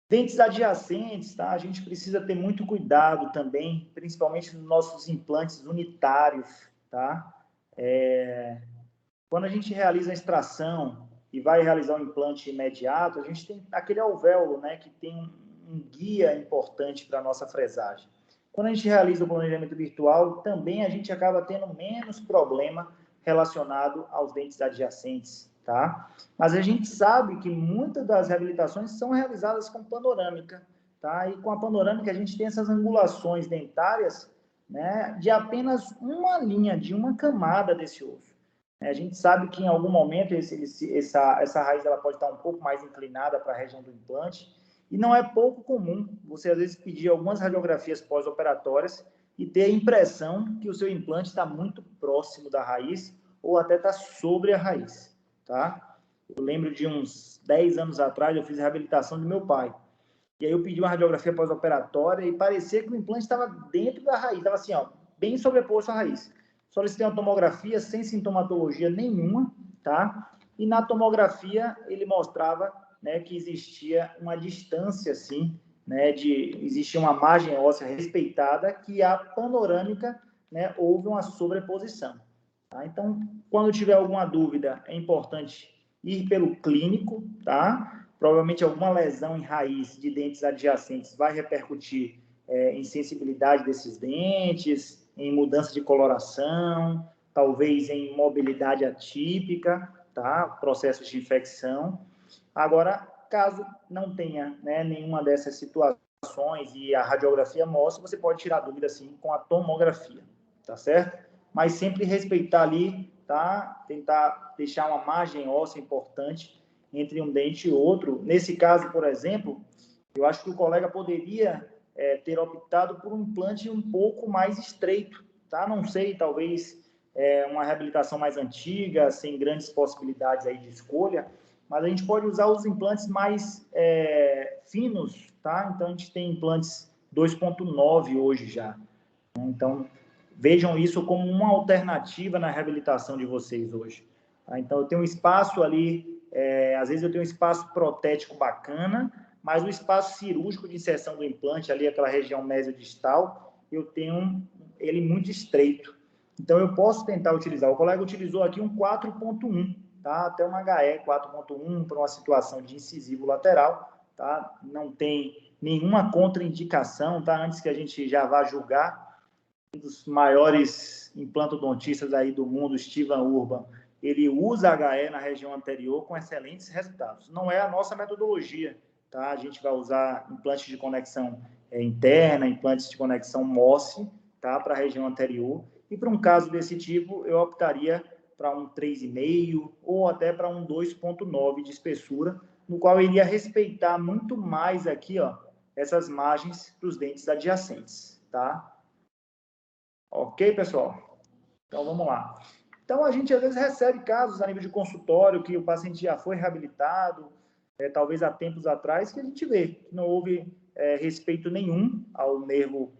Dentes adjacentes, tá? A gente precisa ter muito cuidado também, principalmente nos nossos implantes unitários, tá? Quando a gente realiza a extração e vai realizar um implante imediato, a gente tem aquele alvéolo, né, que tem um guia importante para a nossa fresagem. Quando a gente realiza o planejamento virtual, também a gente acaba tendo menos problema relacionado aos dentes adjacentes, tá? Mas a gente sabe que muitas das reabilitações são realizadas com panorâmica, tá? E com a panorâmica a gente tem essas angulações dentárias, né, de apenas uma linha, de uma camada desse osso. A gente sabe que em algum momento essa raiz ela pode estar um pouco mais inclinada para a região do implante, e não é pouco comum você às vezes pedir algumas radiografias pós-operatórias e ter a impressão que o seu implante está muito próximo da raiz ou até está sobre a raiz, tá? Eu lembro de uns 10 anos atrás, eu fiz a reabilitação do meu pai. E aí eu pedi uma radiografia pós-operatória e parecia que o implante estava dentro da raiz, estava assim, ó, bem sobreposto à raiz. Solicitei uma tomografia sem sintomatologia nenhuma, tá? E na tomografia ele mostrava, né, que existia uma distância, assim, né, existia uma margem óssea respeitada que a panorâmica, né, houve uma sobreposição. Tá? Então, quando tiver alguma dúvida, é importante ir pelo clínico, tá? Provavelmente alguma lesão em raiz de dentes adjacentes vai repercutir em sensibilidade desses dentes, em mudança de coloração, talvez em mobilidade atípica, tá? Processos de infecção. Agora, caso não tenha, né, nenhuma dessas situações e a radiografia mostra, você pode tirar dúvida, sim, com a tomografia, tá certo? Mas sempre respeitar ali, tá? Tentar deixar uma margem óssea importante entre um dente e outro. Nesse caso, por exemplo, eu acho que o colega poderia ter optado por um implante um pouco mais estreito, tá? Não sei, talvez uma reabilitação mais antiga, sem grandes possibilidades aí de escolha, mas a gente pode usar os implantes mais finos, tá? Então, a gente tem implantes 2.9 hoje já. Então, vejam isso como uma alternativa na reabilitação de vocês hoje. Tá? Então, eu tenho um espaço ali, às vezes eu tenho um espaço protético bacana, mas o espaço cirúrgico de inserção do implante, ali aquela região mesiodistal, eu tenho ele muito estreito. Então, eu posso tentar utilizar. O colega utilizou aqui um 4.1, tá? Até uma HE 4.1 para uma situação de incisivo lateral, tá? Não tem nenhuma contraindicação, tá? Antes que a gente já vá julgar, um dos maiores implantodontistas aí do mundo, Steven Urban, ele usa HE na região anterior com excelentes resultados. Não é a nossa metodologia, tá? A gente vai usar implantes de conexão interna, implantes de conexão MOSS, tá? Para a região anterior. E para um caso desse tipo, eu optaria para um 3,5 ou até para um 2,9 de espessura, no qual eu iria respeitar muito mais aqui, ó, essas margens dos dentes adjacentes, tá? Ok, pessoal? Então, vamos lá. Então, a gente, às vezes, recebe casos a nível de consultório que o paciente já foi reabilitado, talvez há tempos atrás, que a gente vê que não houve respeito nenhum ao nervo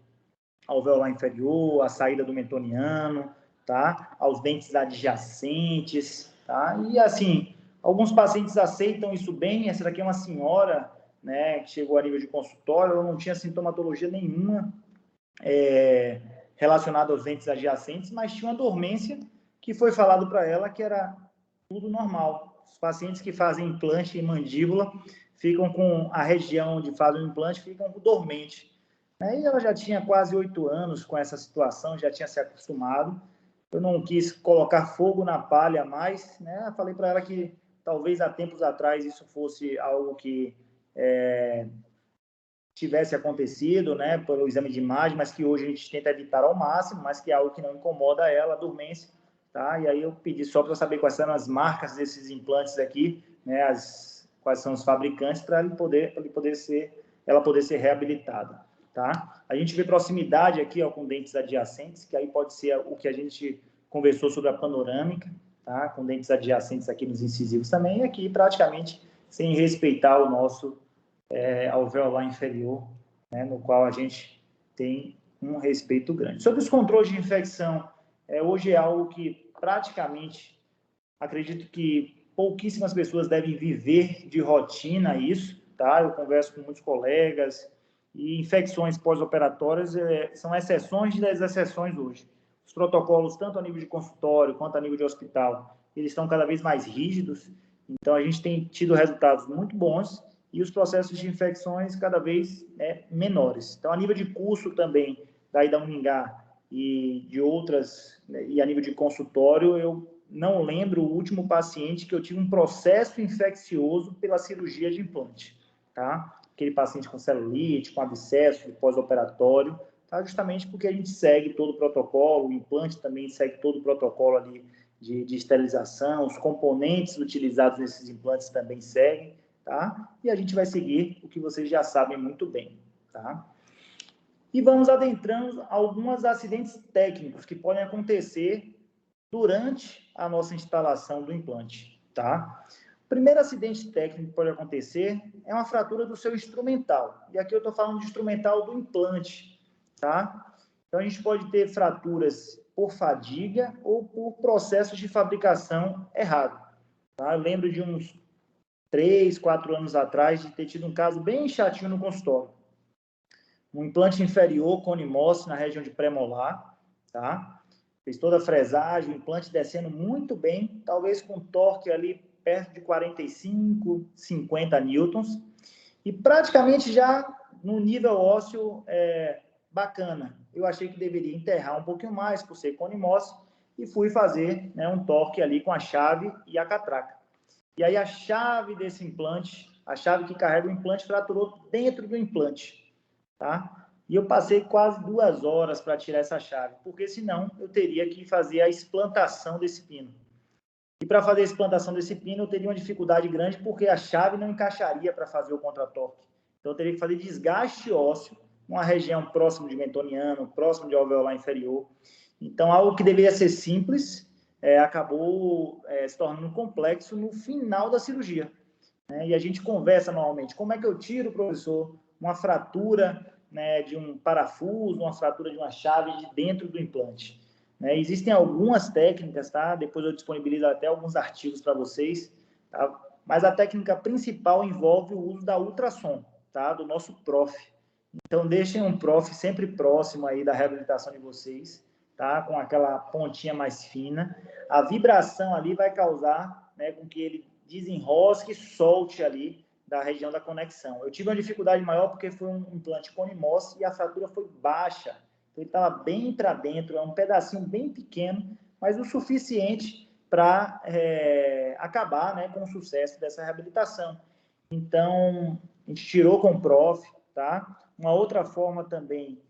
alveolar inferior, à saída do mentoniano, tá? Aos dentes adjacentes, tá? E, assim, alguns pacientes aceitam isso bem. Essa daqui é uma senhora, né, que chegou a nível de consultório, ela não tinha sintomatologia nenhuma, relacionado aos dentes adjacentes, mas tinha uma dormência que foi falado para ela que era tudo normal. Os pacientes que fazem implante em mandíbula ficam com a região onde fazem o implante, ficam dormente. E ela já tinha quase 8 anos com essa situação, já tinha se acostumado. Eu não quis colocar fogo na palha mais, né? Falei para ela que talvez há tempos atrás isso fosse algo que tivesse acontecido, né, pelo exame de imagem, mas que hoje a gente tenta evitar ao máximo, mas que é algo que não incomoda ela, a dormência, tá? E aí eu pedi só para saber quais são as marcas desses implantes aqui, né? Quais são os fabricantes para ela poder ser reabilitada, tá? A gente vê proximidade aqui, ó, com dentes adjacentes, que aí pode ser o que a gente conversou sobre a panorâmica, tá? Com dentes adjacentes aqui nos incisivos também, e aqui praticamente sem respeitar o nosso alveolar inferior, né? No qual a gente tem um respeito grande. Sobre os controles de infecção, hoje é algo que praticamente, acredito que pouquíssimas pessoas devem viver de rotina isso, tá? Eu converso com muitos colegas, e infecções pós-operatórias são exceções das exceções hoje. Os protocolos, tanto a nível de consultório quanto a nível de hospital, eles estão cada vez mais rígidos, então a gente tem tido resultados muito bons e os processos de infecções cada vez menores. Então, a nível de curso também, daí da Uningá e de outras, né, e a nível de consultório, eu não lembro o último paciente que eu tive um processo infeccioso pela cirurgia de implante, tá? Aquele paciente com celulite, com abscesso pós-operatório, tá? Justamente porque a gente segue todo o protocolo, o implante também segue todo o protocolo ali de esterilização, os componentes utilizados nesses implantes também seguem, tá? E a gente vai seguir o que vocês já sabem muito bem, tá? E vamos adentrando alguns acidentes técnicos que podem acontecer durante a nossa instalação do implante, tá? O primeiro acidente técnico que pode acontecer é uma fratura do seu instrumental. E aqui eu estou falando de instrumental do implante, tá? Então, a gente pode ter fraturas por fadiga ou por processos de fabricação errado, tá? Eu lembro de uns 3, 4 anos atrás de ter tido um caso bem chatinho no consultório. Um implante inferior, cone Moss, na região de premolar, tá? Fez toda a fresagem, o implante descendo muito bem, talvez com torque ali perto de 45, 50 newtons, e praticamente já no nível ósseo bacana. Eu achei que deveria enterrar um pouquinho mais, por ser cone Moss, e fui fazer, né, um torque ali com a chave e a catraca. E aí a chave desse implante, a chave que carrega o implante, fraturou dentro do implante, tá? E eu passei quase 2 horas para tirar essa chave, porque senão eu teria que fazer a explantação desse pino. E para fazer a explantação desse pino, eu teria uma dificuldade grande, porque a chave não encaixaria para fazer o contratorque. Então, eu teria que fazer desgaste ósseo, uma região próximo de mentoniano, próximo de alveolar inferior. Então, algo que deveria ser simples, acabou se tornando complexo no final da cirurgia, né? E a gente conversa normalmente, como é que eu tiro, professor, uma fratura, né, de um parafuso, uma fratura de uma chave de dentro do implante, né? Existem algumas técnicas, tá? Depois eu disponibilizo até alguns artigos para vocês, tá? Mas a técnica principal envolve o uso da ultrassom, tá? Do nosso prof. Então, deixem um prof sempre próximo aí da reabilitação de vocês, tá? Com aquela pontinha mais fina. A vibração ali vai causar, né, com que ele desenrosque e solte ali da região da conexão. Eu tive uma dificuldade maior porque foi um implante cone Moss e a fratura foi baixa. Então, ele estava bem para dentro, é um pedacinho bem pequeno, mas o suficiente para acabar, né, com o sucesso dessa reabilitação. Então, a gente tirou com o prof, tá? Uma outra forma também,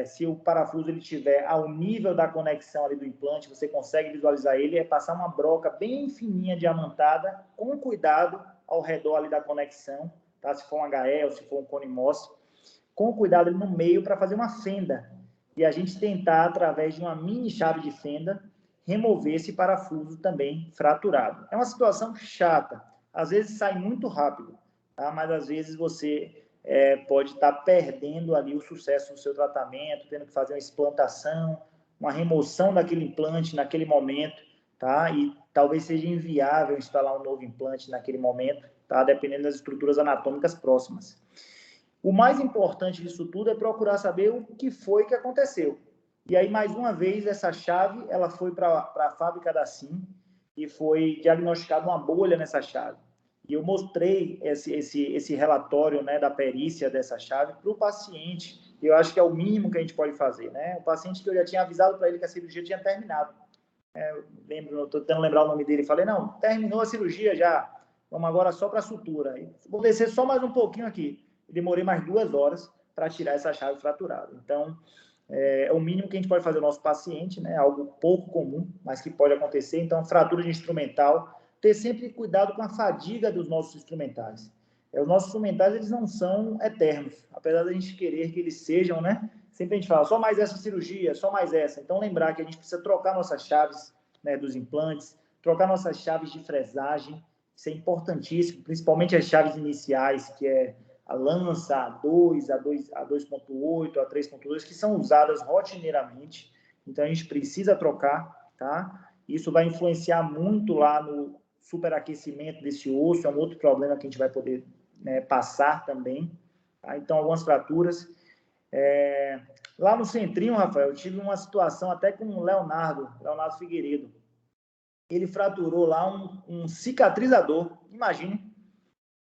se o parafuso ele estiver ao nível da conexão ali do implante, você consegue visualizar ele, é passar uma broca bem fininha diamantada, com cuidado ao redor ali da conexão, tá? Se for um HE ou se for um cone Moss, com cuidado ali no meio para fazer uma fenda. E a gente tentar, através de uma mini chave de fenda, remover esse parafuso também fraturado. É uma situação chata, às vezes sai muito rápido, tá? Mas às vezes você pode estar perdendo ali o sucesso do seu tratamento, tendo que fazer uma explantação, uma remoção daquele implante naquele momento, tá? E talvez seja inviável instalar um novo implante naquele momento, tá? Dependendo das estruturas anatômicas próximas. O mais importante disso tudo é procurar saber o que foi que aconteceu. E aí, mais uma vez, essa chave ela foi para a fábrica da SIM e foi diagnosticada uma bolha nessa chave. E eu mostrei esse relatório, né, da perícia dessa chave para o paciente. Eu acho que é o mínimo que a gente pode fazer, né? O paciente que eu já tinha avisado para ele que a cirurgia tinha terminado. Estou tentando lembrar o nome dele. Falei, não, terminou a cirurgia já. Vamos agora só para a sutura. Vou descer só mais um pouquinho aqui. Demorei mais 2 horas para tirar essa chave fraturada. Então, é o mínimo que a gente pode fazer ao nosso paciente, né? Algo pouco comum, mas que pode acontecer. Então, fratura de instrumental, ter sempre cuidado com a fadiga dos nossos instrumentais. Os nossos instrumentais, eles não são eternos, apesar da gente querer que eles sejam, né? Sempre a gente fala, só mais essa cirurgia, só mais essa. Então, lembrar que a gente precisa trocar nossas chaves, né, dos implantes, trocar nossas chaves de fresagem, isso é importantíssimo, principalmente as chaves iniciais, que é a lança A2, A2.8, A3.2, que são usadas rotineiramente. Então, a gente precisa trocar, tá? Isso vai influenciar muito lá no superaquecimento desse osso, é um outro problema que a gente vai poder, né, passar também. Tá? Então, algumas fraturas. Lá no Centrinho, Rafael, eu tive uma situação até com o Leonardo Figueiredo. Ele fraturou lá um cicatrizador, imagine,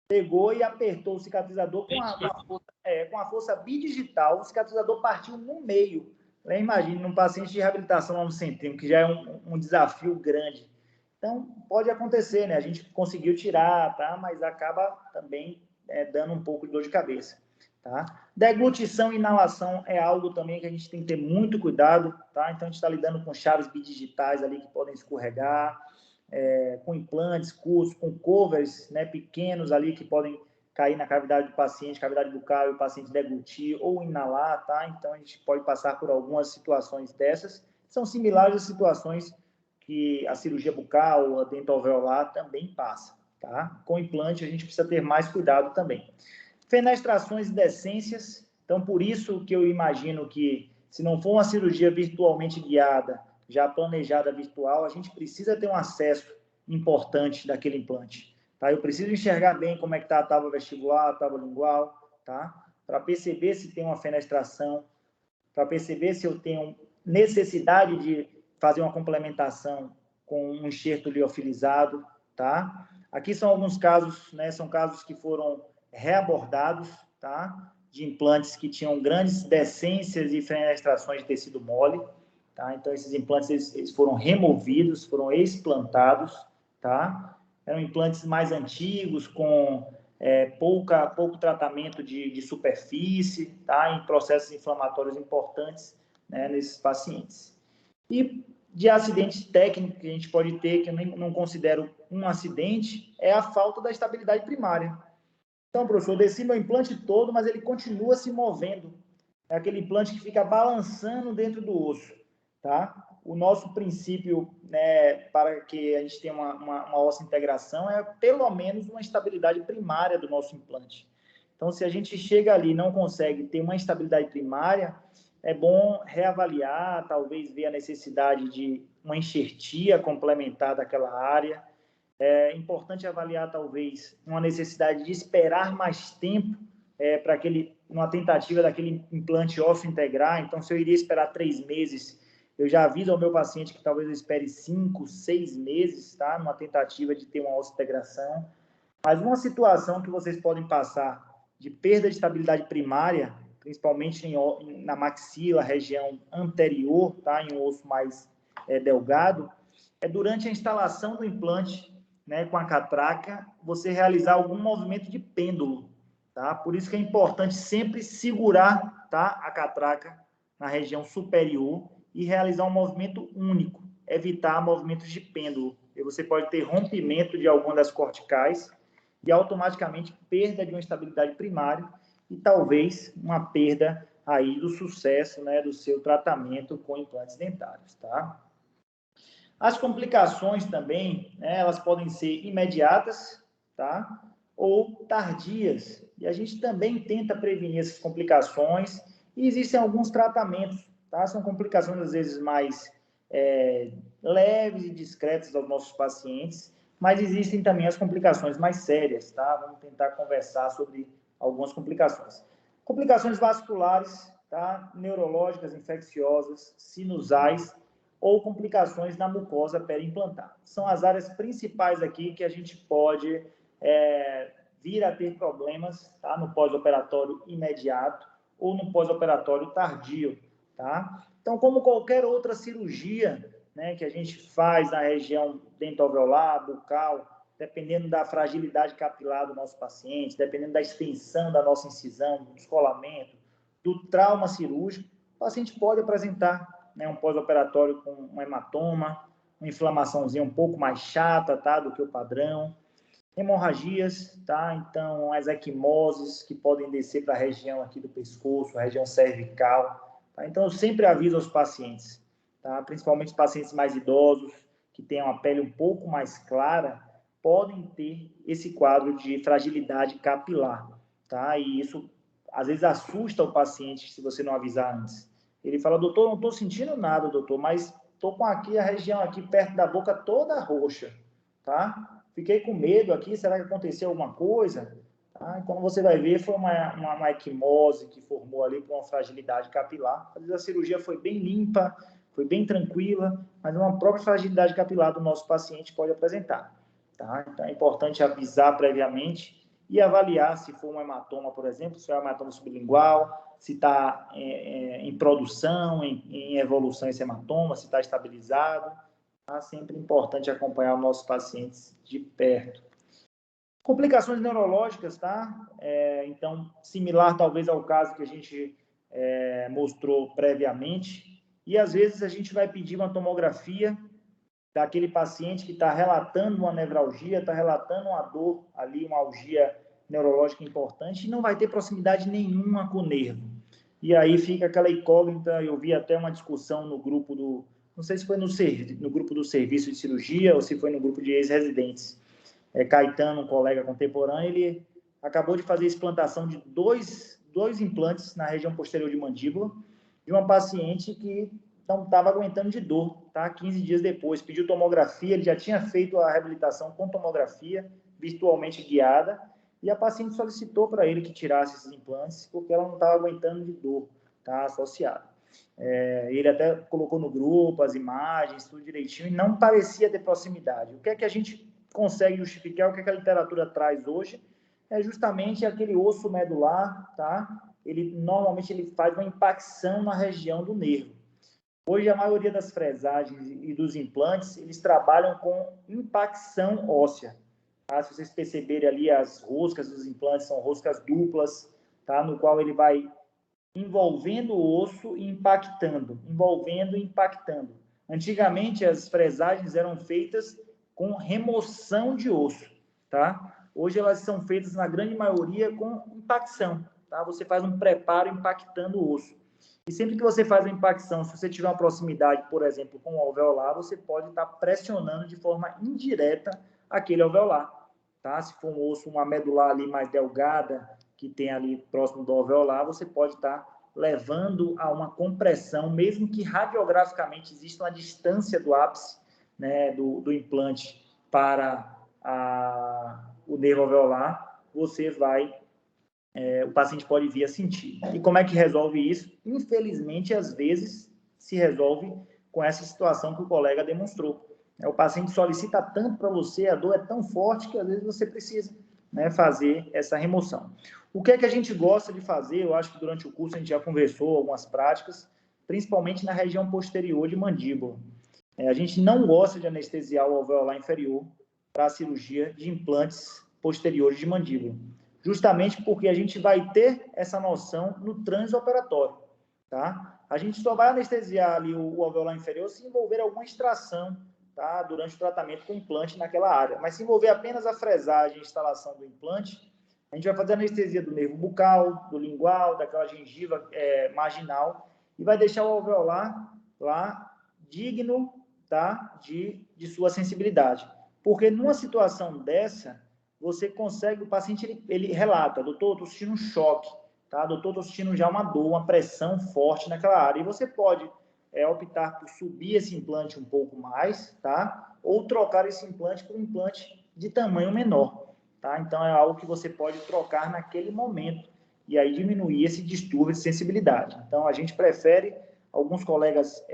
pegou e apertou o cicatrizador com a força bidigital, o cicatrizador partiu no meio. Imagine, num paciente de reabilitação lá no Centrinho, que já é um desafio grande. Então, pode acontecer, né? A gente conseguiu tirar, tá? Mas acaba também dando um pouco de dor de cabeça, tá? Deglutição e inalação é algo também que a gente tem que ter muito cuidado, tá? Então, a gente está lidando com chaves bidigitais ali que podem escorregar, com implantes curtos, com covers, né, pequenos ali que podem cair na cavidade do paciente, cavidade bucal, e o paciente deglutir ou inalar, tá? Então, a gente pode passar por algumas situações dessas. São similares às situações que a cirurgia bucal, a dentoalveolar também passa, tá? Com implante, a gente precisa ter mais cuidado também. Fenestrações e decências, então, por isso que eu imagino que, se não for uma cirurgia virtualmente guiada, já planejada virtual, a gente precisa ter um acesso importante daquele implante, tá? Eu preciso enxergar bem como é que está a tábua vestibular, a tábua lingual, tá? Para perceber se tem uma fenestração, para perceber se eu tenho necessidade de fazer uma complementação com um enxerto liofilizado, tá? Aqui são alguns casos, né? São casos que foram reabordados, tá? De implantes que tinham grandes decências e fenestrações de tecido mole, tá? Então, esses implantes eles foram removidos, foram explantados, tá? Eram implantes mais antigos, com pouco tratamento de superfície, tá? Em processos inflamatórios importantes, né, nesses pacientes. E de acidente técnico que a gente pode ter, que eu não considero um acidente, é a falta da estabilidade primária. Então, professor, eu desci meu implante todo, mas ele continua se movendo. É aquele implante que fica balançando dentro do osso, tá? O nosso princípio, né, para que a gente tenha uma óssea integração é pelo menos uma estabilidade primária do nosso implante. Então, se a gente chega ali e não consegue ter uma estabilidade primária, é bom reavaliar, talvez ver a necessidade de uma enxertia complementar daquela área. É importante avaliar, talvez, uma necessidade de esperar mais tempo para uma tentativa daquele implante ósseo integrar. Então, se eu iria esperar 3 meses, eu já aviso ao meu paciente que talvez eu espere 5, 6 meses, tá? Numa tentativa de ter uma óssea integração. Mas uma situação que vocês podem passar de perda de estabilidade primária, principalmente na maxila, região anterior, tá? Em um osso mais delgado, é durante a instalação do implante, né, com a catraca, você realizar algum movimento de pêndulo, tá? Por isso que é importante sempre segurar, tá, a catraca na região superior e realizar um movimento único, evitar movimentos de pêndulo. E você pode ter rompimento de alguma das corticais e automaticamente perda de uma estabilidade primária e talvez uma perda aí do sucesso, né, do seu tratamento com implantes dentários, tá? As complicações também, né, elas podem ser imediatas, tá? Ou tardias. E a gente também tenta prevenir essas complicações e existem alguns tratamentos, tá? São complicações, às vezes, mais leves e discretas aos nossos pacientes, mas existem também as complicações mais sérias, tá? Vamos tentar conversar sobre algumas complicações. Complicações vasculares, tá? Neurológicas, infecciosas, sinusais, ou complicações na mucosa periimplantar. São as áreas principais aqui que a gente pode vir a ter problemas, tá? No pós-operatório imediato ou no pós-operatório tardio, tá? Então, como qualquer outra cirurgia, né, que a gente faz na região dentoalveolar, bucal, dependendo da fragilidade capilar do nosso paciente, dependendo da extensão da nossa incisão, do descolamento, do trauma cirúrgico, paciente pode apresentar, né, um pós-operatório com um hematoma, uma inflamaçãozinha um pouco mais chata, tá, do que o padrão, hemorragias, tá, então as equimoses que podem descer para a região aqui do pescoço, a região cervical, tá, então eu sempre aviso aos pacientes, tá, principalmente os pacientes mais idosos, que têm uma pele um pouco mais clara, podem ter esse quadro de fragilidade capilar, tá, e isso às vezes assusta o paciente se você não avisar antes. Ele fala, doutor, não estou sentindo nada, doutor, mas estou com aqui a região aqui perto da boca toda roxa, tá? Fiquei com medo aqui, será que aconteceu alguma coisa? Tá? E quando você vai ver, foi uma equimose que formou ali por uma fragilidade capilar. Às vezes a cirurgia foi bem limpa, foi bem tranquila, mas uma própria fragilidade capilar do nosso paciente pode apresentar. Tá? Então é importante avisar previamente e avaliar se for um hematoma, por exemplo, se é um hematoma sublingual, se está em produção, em evolução esse hematoma, se está estabilizado. Tá? Sempre importante acompanhar os nossos pacientes de perto. Complicações neurológicas, tá? Então, similar talvez ao caso que a gente mostrou previamente, e às vezes a gente vai pedir uma tomografia daquele paciente que está relatando uma nevralgia, está relatando uma dor ali, uma algia neurológica importante, e não vai ter proximidade nenhuma com o nervo. E aí fica aquela incógnita, eu vi até uma discussão no grupo do, não sei se foi no grupo do serviço de cirurgia ou se foi no grupo de ex-residentes. Caetano, um colega contemporâneo, ele acabou de fazer explantação de dois implantes na região posterior de mandíbula, de uma paciente que não estava aguentando de dor, tá? 15 dias depois, pediu tomografia, ele já tinha feito a reabilitação com tomografia, virtualmente guiada, e a paciente solicitou para ele que tirasse esses implantes, porque ela não estava aguentando de dor, tá? Associada. Ele até colocou no grupo as imagens, tudo direitinho, e não parecia ter proximidade. O que é que a gente consegue justificar, o que é que a literatura traz hoje? É justamente aquele osso medular, tá? Normalmente ele faz uma impacção na região do nervo. Hoje, a maioria das fresagens e dos implantes, eles trabalham com impacção óssea. Tá? Se vocês perceberem ali, as roscas dos implantes são roscas duplas, tá? No qual ele vai envolvendo o osso e impactando, envolvendo e impactando. Antigamente, as fresagens eram feitas com remoção de osso. Tá? Hoje, elas são feitas, na grande maioria, com impacção. Tá? Você faz um preparo impactando o osso. E sempre que você faz a impacção, se você tiver uma proximidade, por exemplo, com o alveolar, você pode estar pressionando de forma indireta aquele alveolar. Tá? Se for um osso, uma medular ali mais delgada, que tem ali próximo do alveolar, você pode estar levando a uma compressão, mesmo que radiograficamente exista uma distância do ápice, né, do implante para o nervo alveolar, você vai... o paciente pode vir a sentir. E como é que resolve isso? Infelizmente, às vezes, se resolve com essa situação que o colega demonstrou. O paciente solicita tanto para você, a dor é tão forte que às vezes você precisa, né, fazer essa remoção. O que é que a gente gosta de fazer? Eu acho que durante o curso a gente já conversou algumas práticas, principalmente na região posterior de mandíbula. A gente não gosta de anestesiar o alveolar inferior para a cirurgia de implantes posteriores de mandíbula, justamente porque a gente vai ter essa noção no transoperatório, tá? A gente só vai anestesiar ali o alveolar inferior se envolver alguma extração, tá? Durante o tratamento com implante naquela área. Mas se envolver apenas a fresagem e instalação do implante, a gente vai fazer anestesia do nervo bucal, do lingual, daquela gengiva marginal, e vai deixar o alveolar lá digno, tá? de sua sensibilidade. Porque numa situação dessa, você consegue, o paciente ele relata, doutor, estou sentindo um choque, tá? Doutor, estou sentindo já uma dor, uma pressão forte naquela área. E você pode optar por subir esse implante um pouco mais, tá? Ou trocar esse implante por um implante de tamanho menor, tá? Então, é algo que você pode trocar naquele momento e aí diminuir esse distúrbio de sensibilidade. Então, a gente prefere, alguns colegas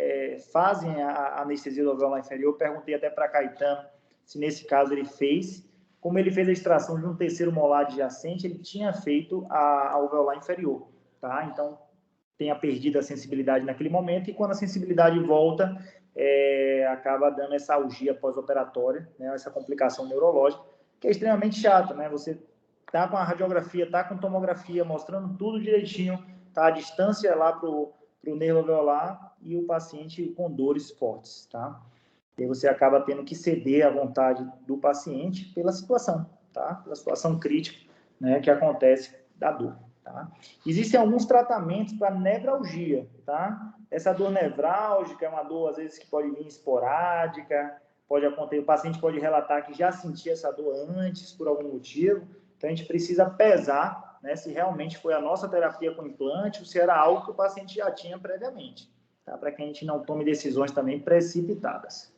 fazem a anestesia do alveolar inferior, perguntei até para Caetano se nesse caso ele fez. Como ele fez a extração de um terceiro molar adjacente, ele tinha feito a alveolar inferior, tá? Então, tenha perdido a sensibilidade naquele momento, e quando a sensibilidade volta, acaba dando essa algia pós-operatória, né? Essa complicação neurológica, que é extremamente chata, né? Você tá com a radiografia, tá com tomografia, mostrando tudo direitinho, tá? A distância lá para o nervo alveolar e o paciente com dores fortes, tá? E aí você acaba tendo que ceder à vontade do paciente pela situação, tá? Pela situação crítica, né, que acontece da dor, tá? Existem alguns tratamentos para nevralgia, tá? Essa dor nevrálgica é uma dor, às vezes, que pode vir esporádica, pode acontecer, o paciente pode relatar que já sentia essa dor antes, por algum motivo, então a gente precisa pesar, né, se realmente foi a nossa terapia com implante ou se era algo que o paciente já tinha previamente, tá? Para que a gente não tome decisões também precipitadas.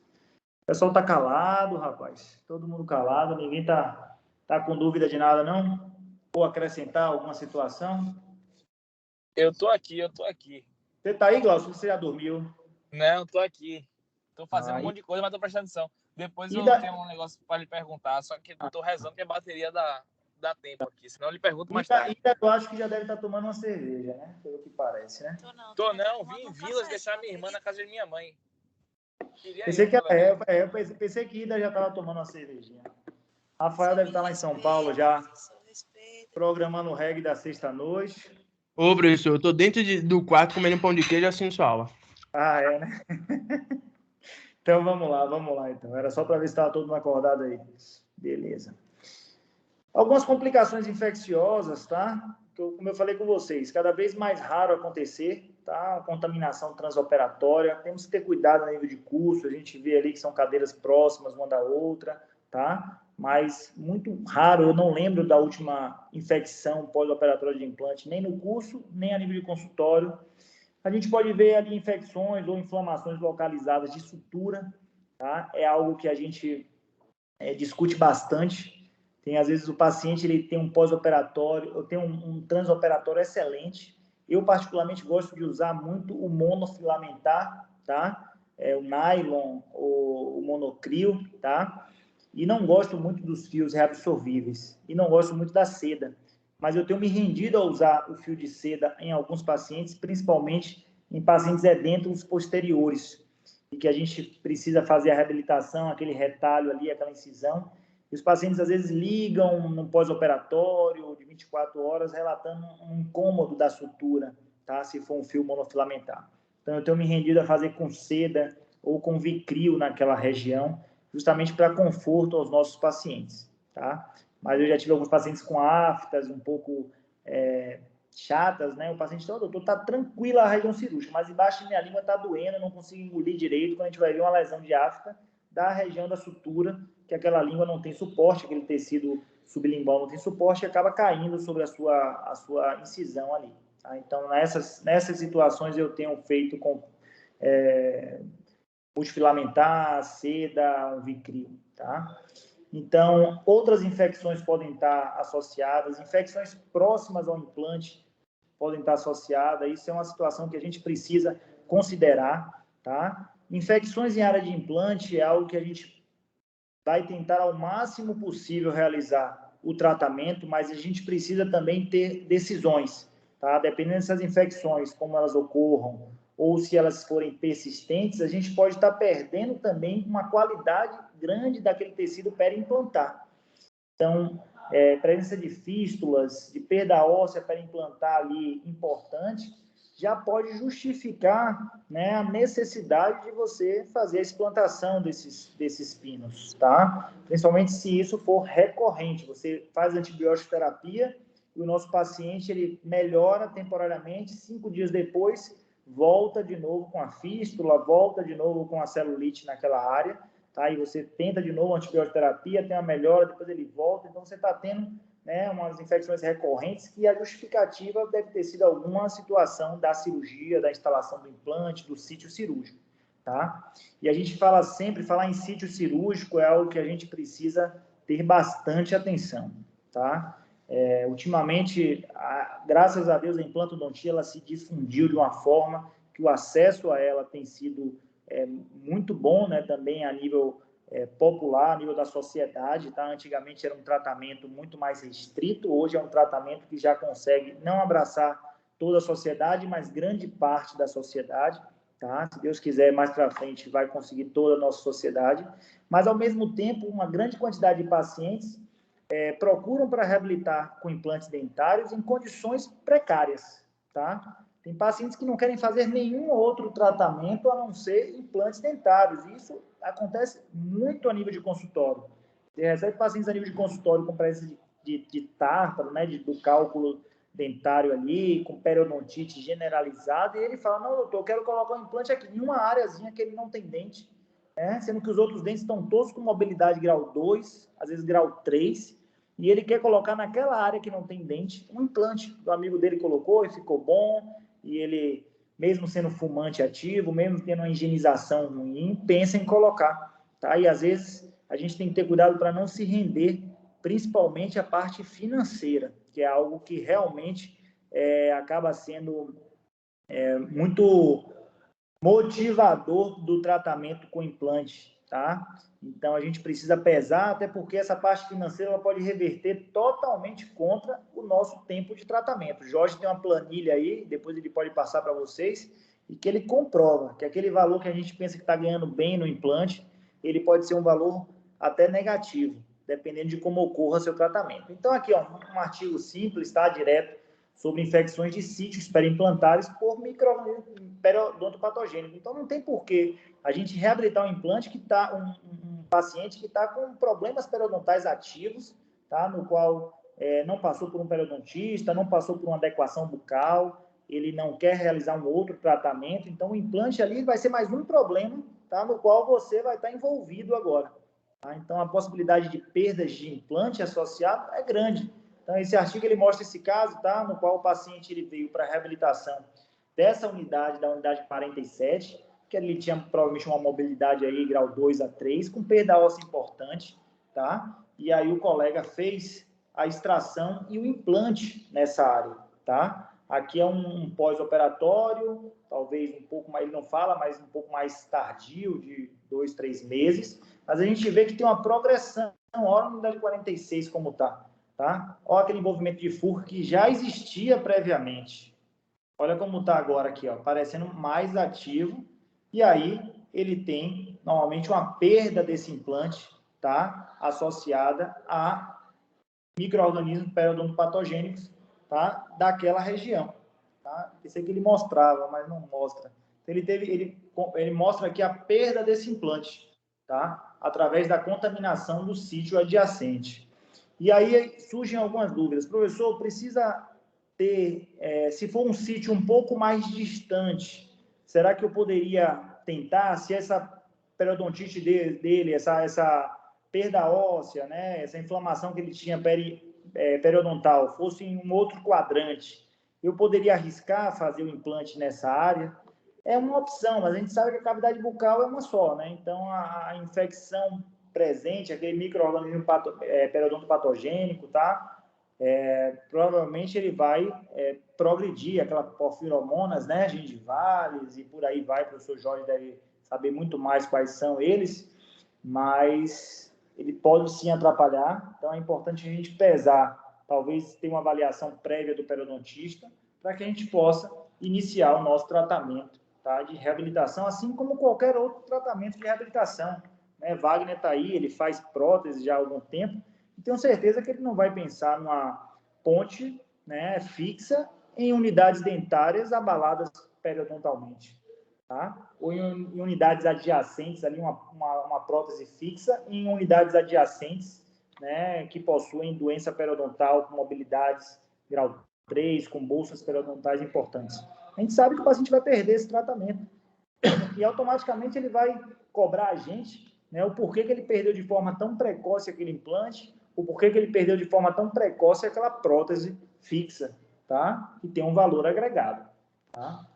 O pessoal tá calado, rapaz. Todo mundo calado, ninguém tá com dúvida de nada, não? Ou acrescentar alguma situação? Eu tô aqui. Você tá aí, Glaucio? Você já dormiu? Não, tô aqui. Tô fazendo um Aí. monte de coisa, mas tô prestando atenção. Depois E eu da- tenho um negócio para lhe perguntar, só que eu tô rezando que a bateria dá tempo aqui, senão eu lhe pergunto mais tarde. Eu acho que já deve estar tomando uma cerveja, né? Pelo que parece, né? Tô Não, tomando vim em um Vilas café, deixar você minha irmã na acredita? casa de minha mãe. Queria Pensei eu, que pelo menos. pensei que Ida já estava tomando uma cervejinha. Rafael Só deve me estar lá em São respeita, Paulo já, professor, respeita. programando o reggae da sexta-noite. Ô, professor, eu tô dentro do quarto comendo pão de queijo assistindo sua aula. Ah, é, né? Então vamos lá então. Era só para ver se estava todo mundo acordado aí. Beleza. Algumas complicações infecciosas, tá? Como eu falei com vocês, cada vez mais raro acontecer, tá? A contaminação transoperatória. Temos que ter cuidado no nível de curso. A gente vê ali que são cadeiras próximas uma da outra, tá? Mas muito raro, eu não lembro da última infecção pós-operatória de implante, nem no curso, nem a nível de consultório. A gente pode ver ali infecções ou inflamações localizadas de sutura, tá? É algo que a gente discute bastante. Tem, às vezes, o paciente ele tem um pós-operatório, ou tem um transoperatório excelente. Eu, particularmente, gosto de usar muito o monofilamentar, tá? O nylon, o monocrio, tá? E não gosto muito dos fios reabsorvíveis. E não gosto muito da seda. Mas eu tenho me rendido a usar o fio de seda em alguns pacientes, principalmente em pacientes edêntulos posteriores, e que a gente precisa fazer a reabilitação, aquele retalho ali, aquela incisão. E os pacientes, às vezes, ligam no pós-operatório de 24 horas, relatando um incômodo da sutura, tá? Se for um fio monofilamentar. Então, eu tenho me rendido a fazer com seda ou com Vicryl naquela região, justamente para conforto aos nossos pacientes, tá? Mas eu já tive alguns pacientes com aftas um pouco chatas, né? O paciente fala, doutor, tá tranquila a região cirúrgica, mas embaixo da minha língua tá doendo, eu não consigo engolir direito. Quando a gente vai ver uma lesão de afta da região da sutura, que aquela língua não tem suporte, aquele tecido sublingual não tem suporte, e acaba caindo sobre a sua incisão ali. Tá? Então, nessas situações, eu tenho feito com multifilamentar, seda, um Vicryl, tá? Então, outras infecções podem estar associadas, infecções próximas ao implante podem estar associadas, isso é uma situação que a gente precisa considerar, tá? Infecções em área de implante é algo que a gente vai tentar ao máximo possível realizar o tratamento, mas a gente precisa também ter decisões, tá? Dependendo dessas infecções, como elas ocorram, ou se elas forem persistentes, a gente pode estar perdendo também uma qualidade grande daquele tecido periimplantar. Então, presença de fístulas, de perda óssea periimplantar ali importante, já pode justificar, né, a necessidade de você fazer a explantação desses pinos, tá? Principalmente se isso for recorrente. Você faz antibiótico terapia e o nosso paciente ele melhora temporariamente, 5 dias depois volta de novo com a fístula, volta de novo com a celulite naquela área, tá? E você tenta de novo a antibióterapia, tem uma melhora, depois ele volta, então você está tendo, né, umas infecções recorrentes que a justificativa deve ter sido alguma situação da cirurgia, da instalação do implante, do sítio cirúrgico, tá? E a gente fala sempre, falar em sítio cirúrgico é algo que a gente precisa ter bastante atenção, tá? Ultimamente, graças a Deus, a implantodontia ela se difundiu de uma forma que o acesso a ela tem sido muito bom, né, também a nível popular, a nível da sociedade, tá? Antigamente era um tratamento muito mais restrito, hoje é um tratamento que já consegue não abraçar toda a sociedade, mas grande parte da sociedade, tá? Se Deus quiser, mais para frente vai conseguir toda a nossa sociedade, mas ao mesmo tempo uma grande quantidade de pacientes procuram para reabilitar com implantes dentários em condições precárias, tá? Tem pacientes que não querem fazer nenhum outro tratamento a não ser implantes dentários. Isso acontece muito a nível de consultório. Você recebe pacientes a nível de consultório com presença de tártaro, né, do cálculo dentário ali, com periodontite generalizada, e ele fala, não, doutor, eu quero colocar um implante aqui em uma áreazinha que ele não tem dente, né, sendo que os outros dentes estão todos com mobilidade grau 2, às vezes grau 3, e ele quer colocar naquela área que não tem dente um implante. O amigo dele colocou e ficou bom, e ele, mesmo sendo fumante ativo, mesmo tendo uma higienização ruim, pensa em colocar, tá? E às vezes a gente tem que ter cuidado para não se render, principalmente a parte financeira, que é algo que realmente acaba sendo muito motivador do tratamento com implante, tá? Então, a gente precisa pesar, até porque essa parte financeira ela pode reverter totalmente contra o nosso tempo de tratamento. O Jorge tem uma planilha aí, depois ele pode passar para vocês, e que ele comprova que aquele valor que a gente pensa que está ganhando bem no implante, ele pode ser um valor até negativo, dependendo de como ocorra seu tratamento. Então, aqui, ó, um artigo simples, tá? Direto, sobre infecções de sítios periimplantares por micro-organismo periodontopatogênico. Então, não tem porquê a gente reabilitar um implante que está, um paciente que está com problemas periodontais ativos, tá? No qual não passou por um periodontista, não passou por uma adequação bucal, ele não quer realizar um outro tratamento. Então, o implante ali vai ser mais um problema, tá? No qual você vai estar envolvido agora. Tá? Então, a possibilidade de perdas de implante associado é grande. Então, esse artigo ele mostra esse caso, tá? No qual o paciente ele veio para a reabilitação dessa unidade, da unidade 47, que ele tinha provavelmente uma mobilidade aí, grau 2 a 3, com perda óssea importante, tá? E aí o colega fez a extração e o implante nessa área, tá? Aqui é um pós-operatório, talvez um pouco mais, ele não fala, mas um pouco mais tardio, de 2, 3 meses, mas a gente vê que tem uma progressão, olha a unidade 46 como tá. Tá? Olha aquele envolvimento de furco que já existia previamente. Olha como está agora aqui, ó, parecendo mais ativo. E aí ele tem, normalmente, uma perda desse implante, tá? Associada a micro-organismos periodontopatogênicos, tá? Daquela região. Tá? Esse aqui ele mostrava, mas não mostra. Então, ele mostra aqui a perda desse implante, tá? Através da contaminação do sítio adjacente. E aí surgem algumas dúvidas. Professor, precisa ter, se for um sítio um pouco mais distante, será que eu poderia tentar, se essa periodontite dele, essa perda óssea, né, essa inflamação que ele tinha periodontal, fosse em um outro quadrante, eu poderia arriscar fazer o implante nessa área? É uma opção, mas a gente sabe que a cavidade bucal é uma só, né? Então, a infecção presente, aquele micro-organismo periodontopatogênico, tá? Provavelmente ele vai progredir, aquelas porfiromonas, né, gengivales, e por aí vai, o professor Jorge deve saber muito mais quais são eles, mas ele pode sim atrapalhar, então é importante a gente pesar, talvez ter uma avaliação prévia do periodontista, para que a gente possa iniciar o nosso tratamento, tá, de reabilitação, assim como qualquer outro tratamento de reabilitação. Wagner está aí, ele faz prótese já há algum tempo, e tenho certeza que ele não vai pensar numa ponte, né, fixa em unidades dentárias abaladas periodontalmente, tá? Ou em unidades adjacentes, ali uma prótese fixa em unidades adjacentes, né, que possuem doença periodontal com mobilidades grau 3, com bolsas periodontais importantes. A gente sabe que o paciente vai perder esse tratamento e automaticamente ele vai cobrar a gente, né, o porquê que ele perdeu de forma tão precoce aquele implante, o porquê que ele perdeu de forma tão precoce aquela prótese fixa, tá? Que tem um valor agregado, tá?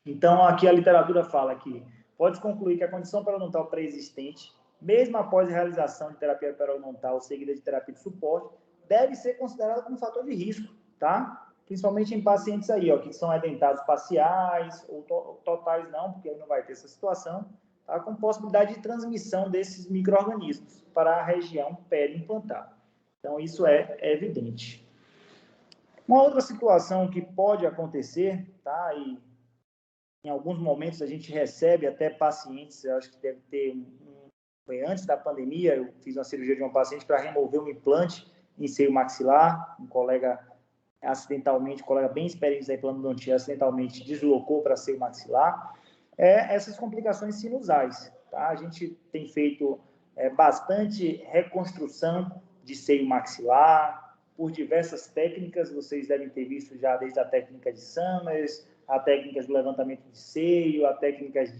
Então, aqui a literatura fala que pode concluir que a condição periodontal pré-existente, mesmo após a realização de terapia periodontal seguida de terapia de suporte, deve ser considerada como fator de risco, tá? Principalmente em pacientes aí, ó, que são edentados parciais ou totais não, porque aí não vai ter essa situação, tá? Com possibilidade de transmissão desses micro-organismos para a região periimplantar. Então, isso é evidente. Uma outra situação que pode acontecer, tá? E em alguns momentos a gente recebe até pacientes, eu acho que deve ter foi antes da pandemia, eu fiz uma cirurgia de uma paciente para remover um implante em seio maxilar, um colega acidentalmente, colega bem experiente da endodontia, acidentalmente deslocou para seio maxilar, essas complicações sinusais. Tá? A gente tem feito bastante reconstrução de seio maxilar, por diversas técnicas, vocês devem ter visto já desde a técnica de Summers, a técnicas do levantamento de seio, a técnicas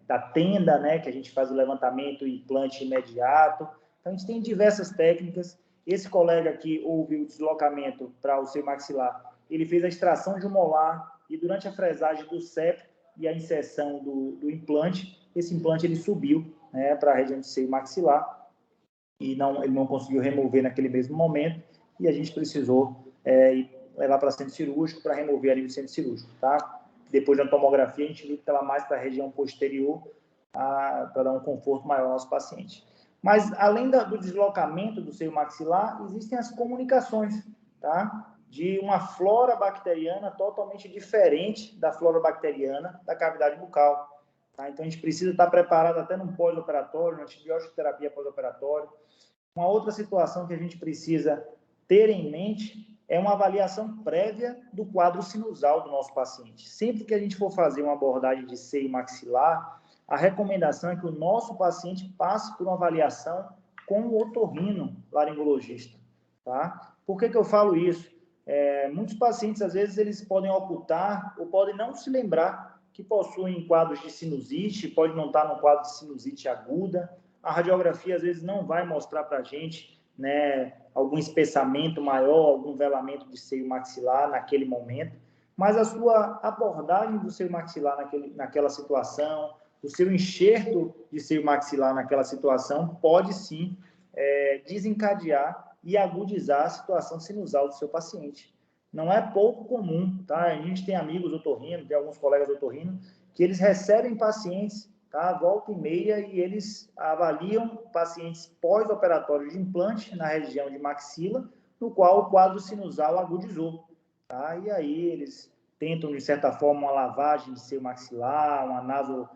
da tenda, né, que a gente faz o levantamento e implante imediato. Então, a gente tem diversas técnicas. Esse colega aqui houve o deslocamento para o seio maxilar, ele fez a extração de um molar e durante a fresagem do septo e a inserção do implante, esse implante ele subiu, né, para a região do seio maxilar e ele não conseguiu remover naquele mesmo momento e a gente precisou levar para centro cirúrgico para remover ali no centro cirúrgico, tá? Depois da tomografia, a gente viu que estava mais para a região posterior para dar um conforto maior ao nosso paciente. Mas, além do deslocamento do seio maxilar, existem as comunicações, tá? De uma flora bacteriana totalmente diferente da flora bacteriana da cavidade bucal. Tá? Então, a gente precisa estar preparado até no pós-operatório, na antibiótico terapia pós-operatório. Uma outra situação que a gente precisa ter em mente é uma avaliação prévia do quadro sinusal do nosso paciente. Sempre que a gente for fazer uma abordagem de seio maxilar, a recomendação é que o nosso paciente passe por uma avaliação com o otorrino laringologista. Tá? Por que eu falo isso? Muitos pacientes, às vezes, eles podem ocultar ou podem não se lembrar que possuem quadros de sinusite, pode não estar no quadro de sinusite aguda. A radiografia, às vezes, não vai mostrar para a gente, né, algum espessamento maior, algum velamento de seio maxilar naquele momento, mas a sua abordagem do seio maxilar naquela situação, o seu enxerto de seio maxilar naquela situação pode sim desencadear e agudizar a situação sinusal do seu paciente. Não é pouco comum, tá? A gente tem amigos otorrinos, tem alguns colegas otorrinos, que eles recebem pacientes, tá? Volta e meia, e eles avaliam pacientes pós-operatórios de implante na região de maxila, no qual o quadro sinusal agudizou, tá? E aí eles tentam, de certa forma, uma lavagem de seio maxilar, uma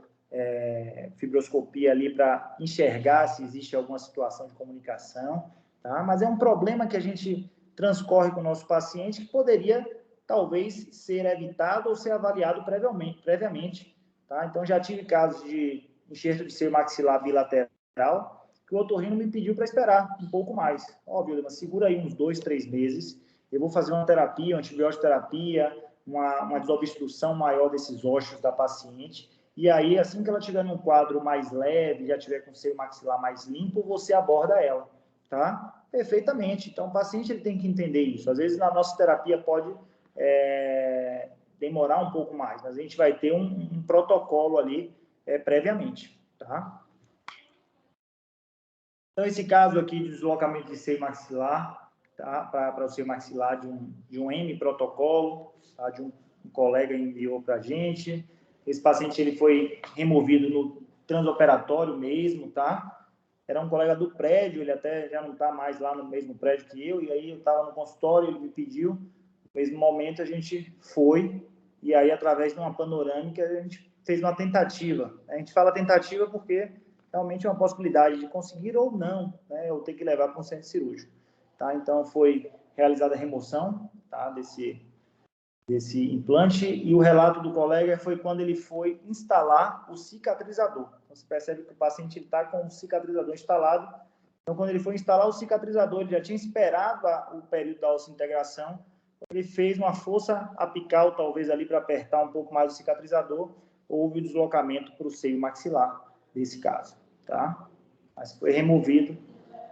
fibroscopia ali para enxergar se existe alguma situação de comunicação, tá? Mas é um problema que a gente transcorre com o nosso paciente que poderia, talvez, ser evitado ou ser avaliado previamente, tá? Então, já tive casos de enxerto de seio maxilar bilateral que o otorrino me pediu para esperar um pouco mais. Óbvio, mas segura aí uns 2, 3 meses, eu vou fazer uma terapia, uma antibiótico terapia, uma desobstrução maior desses ossos da paciente, e aí, assim que ela estiver num quadro mais leve, já tiver com o seio maxilar mais limpo, você aborda ela, tá? Perfeitamente. Então, o paciente ele tem que entender isso. Às vezes, na nossa terapia pode demorar um pouco mais, mas a gente vai ter um protocolo ali previamente, tá? Então, esse caso aqui de deslocamento de seio maxilar, tá? Para o seio maxilar de um M protocolo, tá? De um colega enviou para a gente. Esse paciente ele foi removido no transoperatório mesmo, tá? Era um colega do prédio, ele até já não está mais lá no mesmo prédio que eu, e aí eu estava no consultório, ele me pediu, no mesmo momento a gente foi, e aí através de uma panorâmica a gente fez uma tentativa. A gente fala tentativa porque realmente é uma possibilidade de conseguir ou não, né, ou ter que levar para um centro cirúrgico. Tá? Então foi realizada a remoção, tá, desse implante, e o relato do colega foi quando ele foi instalar o cicatrizador. Então, você percebe que o paciente está com o cicatrizador instalado. Então, quando ele foi instalar o cicatrizador, ele já tinha esperado o período da osseointegração, ele fez uma força apical, talvez ali para apertar um pouco mais o cicatrizador, houve o deslocamento para o seio maxilar desse caso, tá? Mas foi removido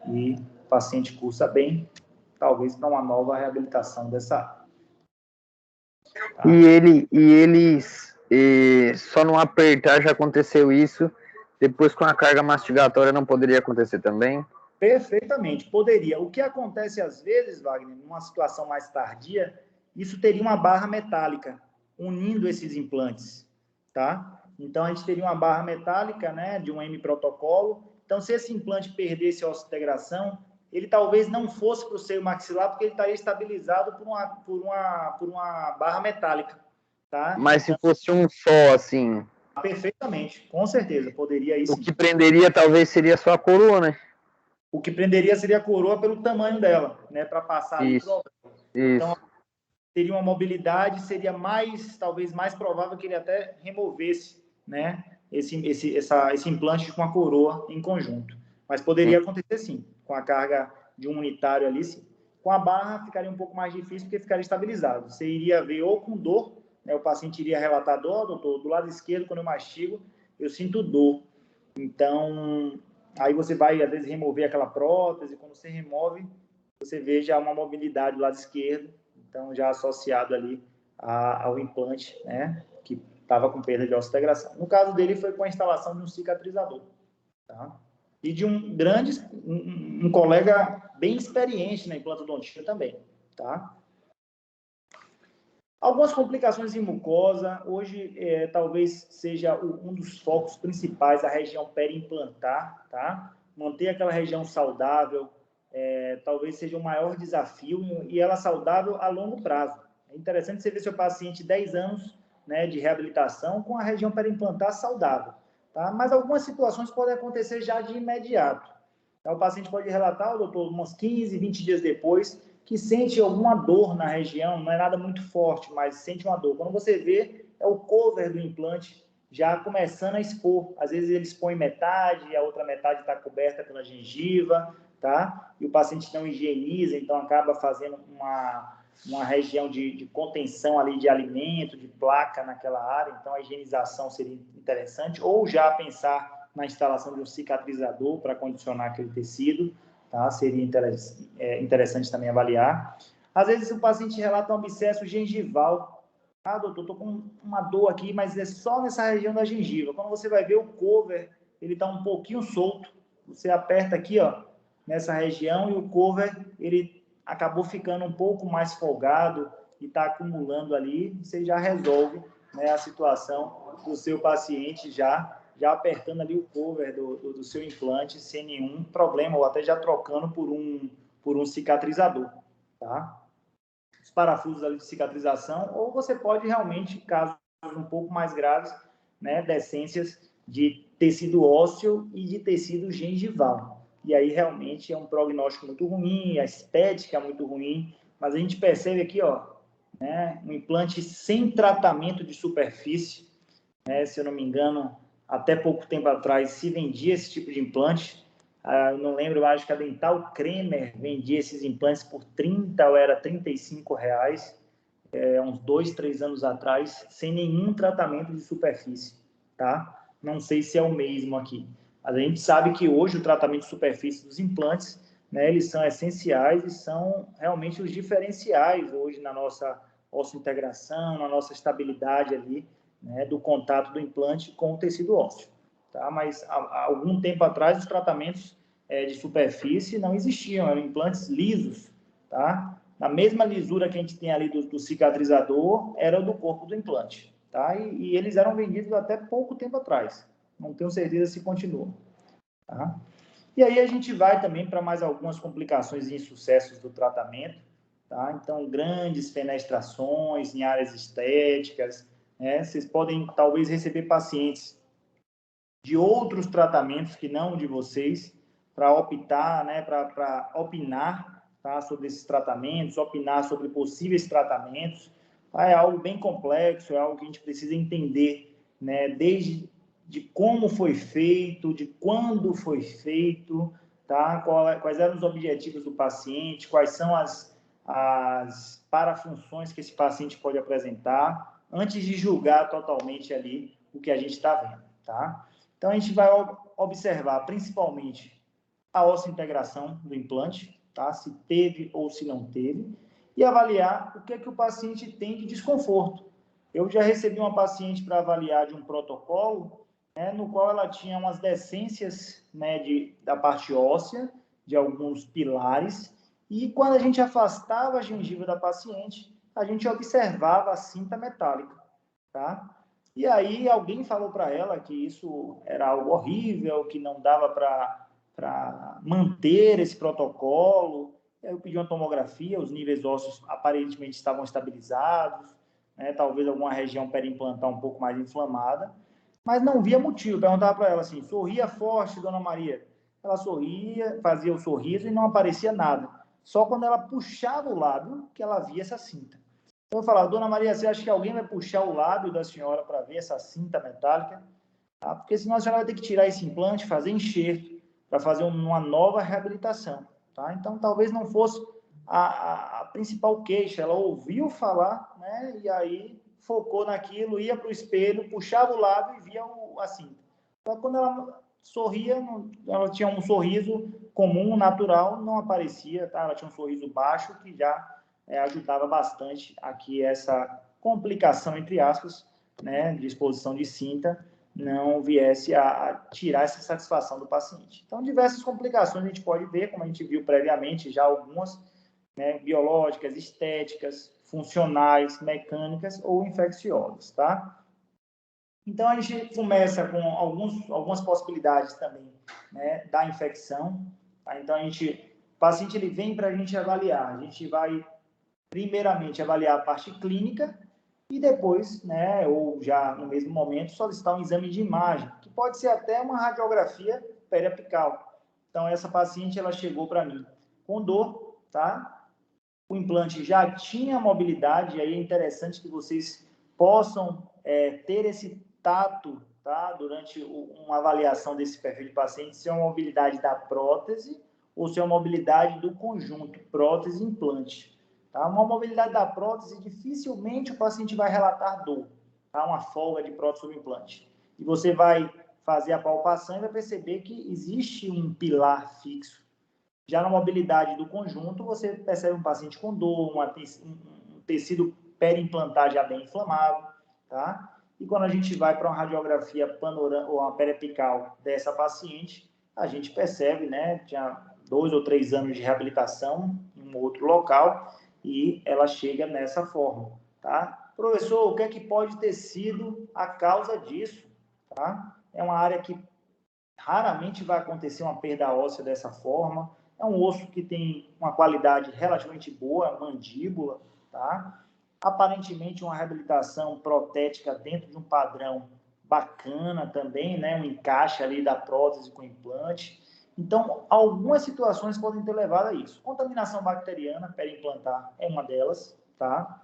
e o paciente cursa bem, talvez para uma nova reabilitação dessa área. Tá. E eles só não apertar já aconteceu isso, depois com a carga mastigatória não poderia acontecer também? Perfeitamente, poderia. O que acontece às vezes, Wagner, numa situação mais tardia, isso teria uma barra metálica unindo esses implantes, tá? Então, a gente teria uma barra metálica, né, de um M-protocolo. Então, se esse implante perdesse a osseointegração, ele talvez não fosse para o seio maxilar, porque ele estaria estabilizado por uma barra metálica, tá? Mas se fosse um só, assim... Perfeitamente, com certeza, poderia isso. O que prenderia talvez seria só a coroa, né? o que prenderia seria a coroa pelo tamanho dela, né, para passar ali. Isso. Então, teria uma mobilidade, seria talvez mais provável que ele até removesse, né, esse implante com a coroa em conjunto. Mas poderia acontecer sim, com a carga de um unitário ali, sim. Com a barra ficaria um pouco mais difícil, porque ficaria estabilizado. Você iria ver ou com dor, né, o paciente iria relatar dor, doutor, do lado esquerdo, quando eu mastigo, eu sinto dor. Então, aí você vai, às vezes, remover aquela prótese, quando você remove, você vê já uma mobilidade do lado esquerdo, então já associado ali ao implante, né, que estava com perda de osseointegração. No caso dele, foi com a instalação de um cicatrizador, tá? E de um colega bem experiente na implantodontia também, tá? Algumas complicações em mucosa, hoje talvez seja um dos focos principais a região periimplantar, tá? Manter aquela região saudável, talvez seja o maior desafio, e ela saudável a longo prazo. É interessante você ver seu paciente 10 anos, né, de reabilitação com a região periimplantar saudável, tá? Mas algumas situações podem acontecer já de imediato. Então, o paciente pode relatar, doutor, uns 15, 20 dias depois, que sente alguma dor na região, não é nada muito forte, mas sente uma dor. Quando você vê, é o cover do implante já começando a expor. Às vezes ele expõe metade, e a outra metade está coberta pela gengiva, tá? E o paciente não higieniza, então acaba fazendo uma região de contenção ali de alimento, de placa naquela área, então a higienização seria interessante, ou já pensar na instalação de um cicatrizador para condicionar aquele tecido, tá? Seria interessante também avaliar. Às vezes o paciente relata um abscesso gengival. Ah, doutor, estou com uma dor aqui, mas é só nessa região da gengiva. Quando você vai ver o cover, ele está um pouquinho solto. Você aperta aqui, ó, nessa região, e o cover, ele acabou ficando um pouco mais folgado e está acumulando ali. Você já resolve, né, a situação do seu paciente já apertando ali o cover do seu implante sem nenhum problema, ou até já trocando por um cicatrizador, tá? Os parafusos ali de cicatrização, ou você pode realmente, casos um pouco mais graves, né, decências de tecido ósseo e de tecido gengival. E aí realmente é um prognóstico muito ruim, a estética é muito ruim, mas a gente percebe aqui, ó, né, um implante sem tratamento de superfície, né, se eu não me engano, até pouco tempo atrás se vendia esse tipo de implante. Eu não lembro, eu acho que a Dental Kremer vendia esses implantes por 30 ou era R$35, uns 2, 3 anos atrás, sem nenhum tratamento de superfície, tá? Não sei se é o mesmo aqui. Mas a gente sabe que hoje o tratamento de superfície dos implantes, né, eles são essenciais e são realmente os diferenciais hoje na nossa osseointegração, na nossa estabilidade ali, né, do contato do implante com o tecido ósseo, tá? Mas há algum tempo atrás os tratamentos de superfície não existiam, eram implantes lisos, tá? Na mesma lisura que a gente tem ali do cicatrizador, era do corpo do implante, tá? E eles eram vendidos até pouco tempo atrás, não tenho certeza se continuam, tá? E aí a gente vai também para mais algumas complicações e insucessos do tratamento, tá? Então, grandes fenestrações em áreas estéticas, né? Vocês podem, talvez, receber pacientes de outros tratamentos que não de vocês, para optar, né? Para opinar, tá? Sobre esses tratamentos, opinar sobre possíveis tratamentos. Tá? É algo bem complexo, é algo que a gente precisa entender, né? Desde de como foi feito, de quando foi feito, tá? Quais eram os objetivos do paciente, quais são as parafunções que esse paciente pode apresentar, antes de julgar totalmente ali o que a gente está vendo, tá? Então, a gente vai observar principalmente a osseointegração do implante, tá? Se teve ou se não teve, e avaliar o que é que o paciente tem de desconforto. Eu já recebi uma paciente para avaliar de um protocolo, né, no qual ela tinha umas decências, né, da parte óssea, de alguns pilares, e quando a gente afastava a gengiva da paciente, a gente observava a cinta metálica, tá? E aí alguém falou para ela que isso era algo horrível, que não dava para manter esse protocolo. Eu pedi uma tomografia, os níveis ósseos aparentemente estavam estabilizados, né, talvez alguma região periimplantar um pouco mais inflamada, mas não via motivo. Perguntava para ela assim, sorria forte, dona Maria. ela sorria, fazia o sorriso e não aparecia nada. Só quando ela puxava o lábio que ela via essa cinta. Então eu falava, dona Maria, você acha que alguém vai puxar o lábio da senhora para ver essa cinta metálica? Tá? Porque senão a senhora vai ter que tirar esse implante, fazer enxerto, para fazer uma nova reabilitação. Tá? Então talvez não fosse a principal queixa, ela ouviu falar, né, e aí focou naquilo, ia para o espelho, puxava o lábio e via a cinta. Então, quando ela sorria, ela tinha um sorriso comum, natural, não aparecia, tá? Ela tinha um sorriso baixo, que já ajudava bastante aqui essa complicação, entre aspas, né, de exposição de cinta, não viesse a tirar essa satisfação do paciente. Então, diversas complicações a gente pode ver, como a gente viu previamente, já algumas, né, biológicas, estéticas, funcionais, mecânicas ou infecciosas, tá? Então, a gente começa com algumas possibilidades também, né, da infecção. Tá? Então, o paciente ele vem para a gente avaliar. A gente vai, primeiramente, avaliar a parte clínica e depois, né, ou já no mesmo momento, solicitar um exame de imagem, que pode ser até uma radiografia periapical. Então, essa paciente, ela chegou para mim com dor, tá? O implante já tinha mobilidade, e aí é interessante que vocês possam ter esse tato, tá? Durante uma avaliação desse perfil de paciente, se é uma mobilidade da prótese ou se é uma mobilidade do conjunto prótese e implante. Tá? Uma mobilidade da prótese, dificilmente o paciente vai relatar dor, tá? Uma folga de prótese sobre implante. E você vai fazer a palpação e vai perceber que existe um pilar fixo. Já na mobilidade do conjunto, você percebe um paciente com dor, um tecido periimplantar já bem inflamado, tá? E quando a gente vai para uma radiografia panorâmica ou uma periapical dessa paciente, a gente percebe, né, tinha 2 ou 3 anos de reabilitação em um outro local e ela chega nessa forma, tá? Professor, o que é que pode ter sido a causa disso, tá? É uma área que raramente vai acontecer uma perda óssea dessa forma. É um osso que tem uma qualidade relativamente boa, mandíbula, tá? Aparentemente uma reabilitação protética dentro de um padrão bacana também, né? Um encaixe ali da prótese com implante. Então, algumas situações podem ter levado a isso. Contaminação bacteriana periimplantar é uma delas, tá?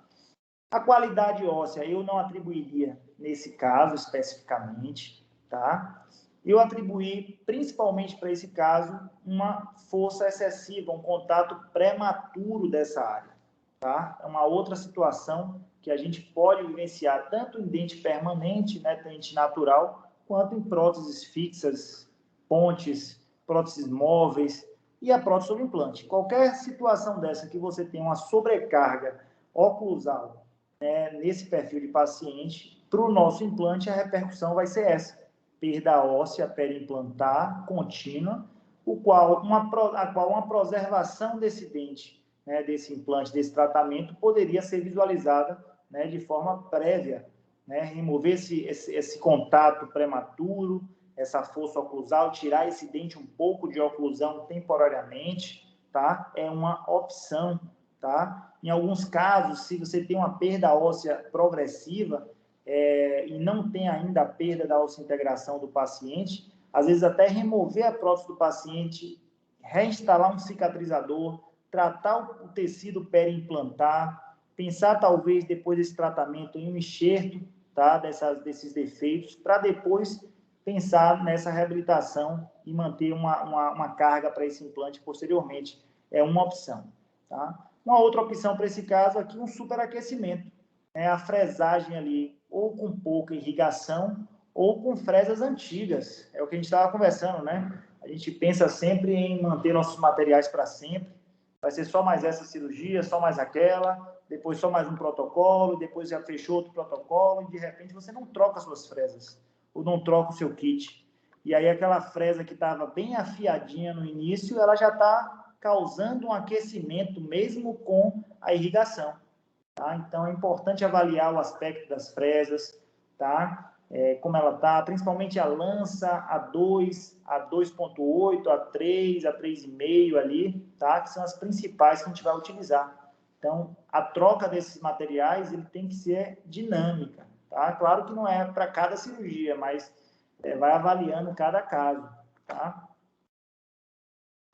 A qualidade óssea eu não atribuiria nesse caso especificamente, tá? Eu atribuí, principalmente para esse caso, uma força excessiva, um contato prematuro dessa área. Tá? É uma outra situação que a gente pode vivenciar tanto em dente permanente, né, dente natural, quanto em próteses fixas, pontes, próteses móveis e a prótese sobre implante. Qualquer situação dessa que você tenha uma sobrecarga oclusal, né, nesse perfil de paciente, para o nosso implante a repercussão vai ser essa. Perda óssea periimplantar contínua, a qual uma preservação desse dente, né, desse implante, desse tratamento, poderia ser visualizada, né, de forma prévia, né, remover esse contato prematuro, essa força oclusal, tirar esse dente um pouco de oclusão temporariamente, tá? É uma opção, tá? Em alguns casos, se você tem uma perda óssea progressiva, e não tem ainda a perda da osseointegração do paciente, às vezes até remover a prótese do paciente, reinstalar um cicatrizador, tratar o tecido periimplantar, pensar talvez depois desse tratamento em um enxerto, tá, desses defeitos, para depois pensar nessa reabilitação e manter uma carga para esse implante posteriormente. É uma opção. Tá? Uma outra opção para esse caso aqui, um superaquecimento. A fresagem ali, ou com pouca irrigação, ou com fresas antigas. É o que a gente estava conversando, né? A gente pensa sempre em manter nossos materiais para sempre. Vai ser só mais essa cirurgia, só mais aquela, depois só mais um protocolo, depois já fechou outro protocolo, e de repente você não troca suas fresas, ou não troca o seu kit. E aí aquela fresa que estava bem afiadinha no início, ela já está causando um aquecimento, mesmo com a irrigação. Tá? Então, é importante avaliar o aspecto das fresas, tá? Como ela está, principalmente a lança A2, a 2.8, a 3, a 3,5 ali, tá? Que são as principais que a gente vai utilizar. Então, a troca desses materiais ele tem que ser dinâmica, tá? Claro que não é para cada cirurgia, mas vai avaliando cada caso, tá?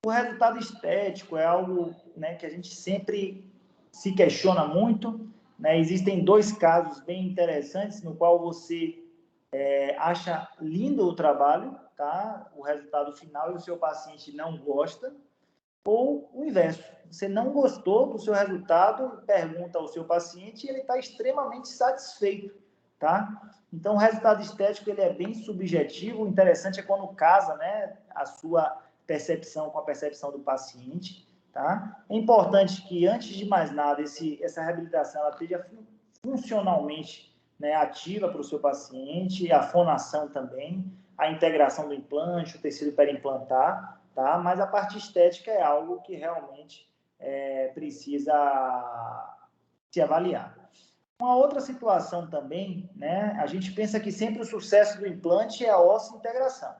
O resultado estético é algo, né, que a gente sempre se questiona muito, né? Existem 2 casos bem interessantes no qual você acha lindo o trabalho, tá? O resultado final, e o seu paciente não gosta, ou o inverso. Você não gostou do seu resultado, pergunta ao seu paciente e ele está extremamente satisfeito, tá? Então, o resultado estético ele é bem subjetivo. O interessante é quando casa, né, a sua percepção com a percepção do paciente, tá? É importante que, antes de mais nada, essa reabilitação ela esteja funcionalmente, né, ativa para o seu paciente, a fonação também, a integração do implante, o tecido periimplantar, tá? Mas a parte estética é algo que realmente precisa se avaliar. Uma outra situação também, né? A gente pensa que sempre o sucesso do implante é a osso-integração.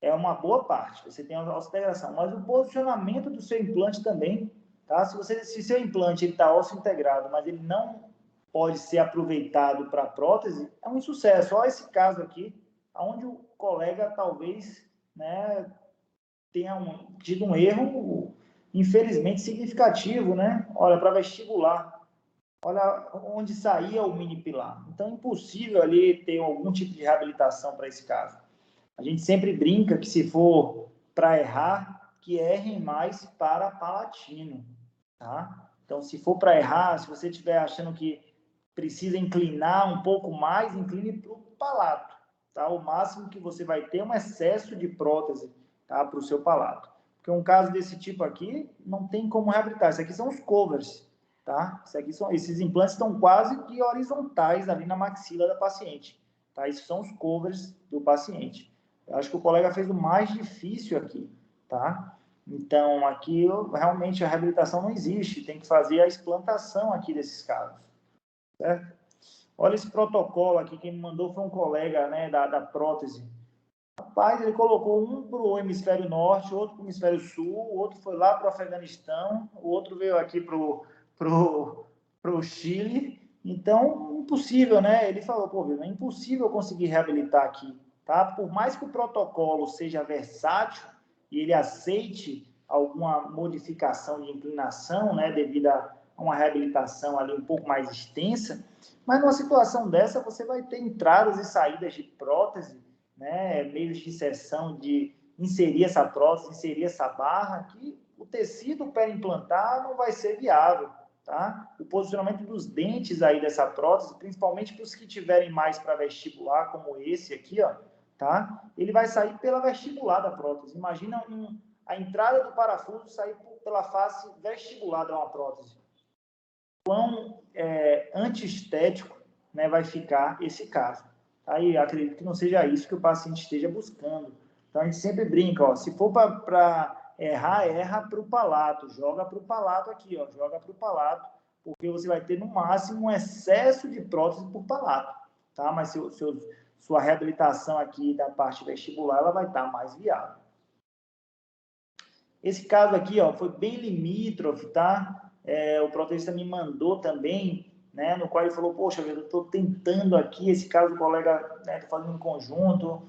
É uma boa parte, você tem a osso-integração, mas o posicionamento do seu implante também, tá? Se seu implante está osso-integrado, mas ele não pode ser aproveitado para prótese, é um insucesso. Olha esse caso aqui, onde o colega talvez, né, tenha tido um erro, infelizmente, significativo, né? Olha, para vestibular, olha onde saía o mini pilar. Então, é impossível ali ter algum tipo de reabilitação para esse caso. A gente sempre brinca que, se for para errar, que errem mais para palatino, tá? Então, se for para errar, se você estiver achando que precisa inclinar um pouco mais, incline para o palato, tá? O máximo que você vai ter é um excesso de prótese, tá? Para o seu palato. Porque um caso desse tipo aqui, não tem como reabilitar. Isso aqui são os covers, tá? Esses implantes estão quase que horizontais ali na maxila da paciente, tá? Esses são os covers do paciente. Eu acho que o colega fez o mais difícil aqui, tá? Então, aqui, realmente, a reabilitação não existe. Tem que fazer a explantação aqui desses casos, certo? Olha esse protocolo aqui, quem me mandou foi um colega, né, da prótese. Rapaz, ele colocou um para o hemisfério norte, outro para o hemisfério sul, o outro foi lá para o Afeganistão, o outro veio aqui para o Chile. Então, impossível, né? Ele falou, pô, é impossível conseguir reabilitar aqui, tá? Por mais que o protocolo seja versátil e ele aceite alguma modificação de inclinação, né, devido a uma reabilitação ali um pouco mais extensa, mas numa situação dessa você vai ter entradas e saídas de prótese, né, meios de inserção, de inserir essa prótese, inserir essa barra, que o tecido periimplantar não vai ser viável, tá? O posicionamento dos dentes aí dessa prótese, principalmente para os que tiverem mais para vestibular, como esse aqui, ó, tá? Ele vai sair pela vestibular da prótese. Imagina a entrada do parafuso sair pela face vestibular de uma prótese. Quão antiestético, né, vai ficar esse caso. Aí acredito que não seja isso que o paciente esteja buscando. Então a gente sempre brinca, ó, se for para errar, erra para o palato, joga para o palato aqui, ó, joga para o palato, porque você vai ter no máximo um excesso de prótese por palato, tá? Mas sua reabilitação aqui da parte vestibular, ela vai estar mais viável. Esse caso aqui, ó, foi bem limítrofe, tá? O protetista me mandou também, né, no qual ele falou, poxa, eu estou tentando aqui, esse caso o colega, né, estou fazendo em conjunto,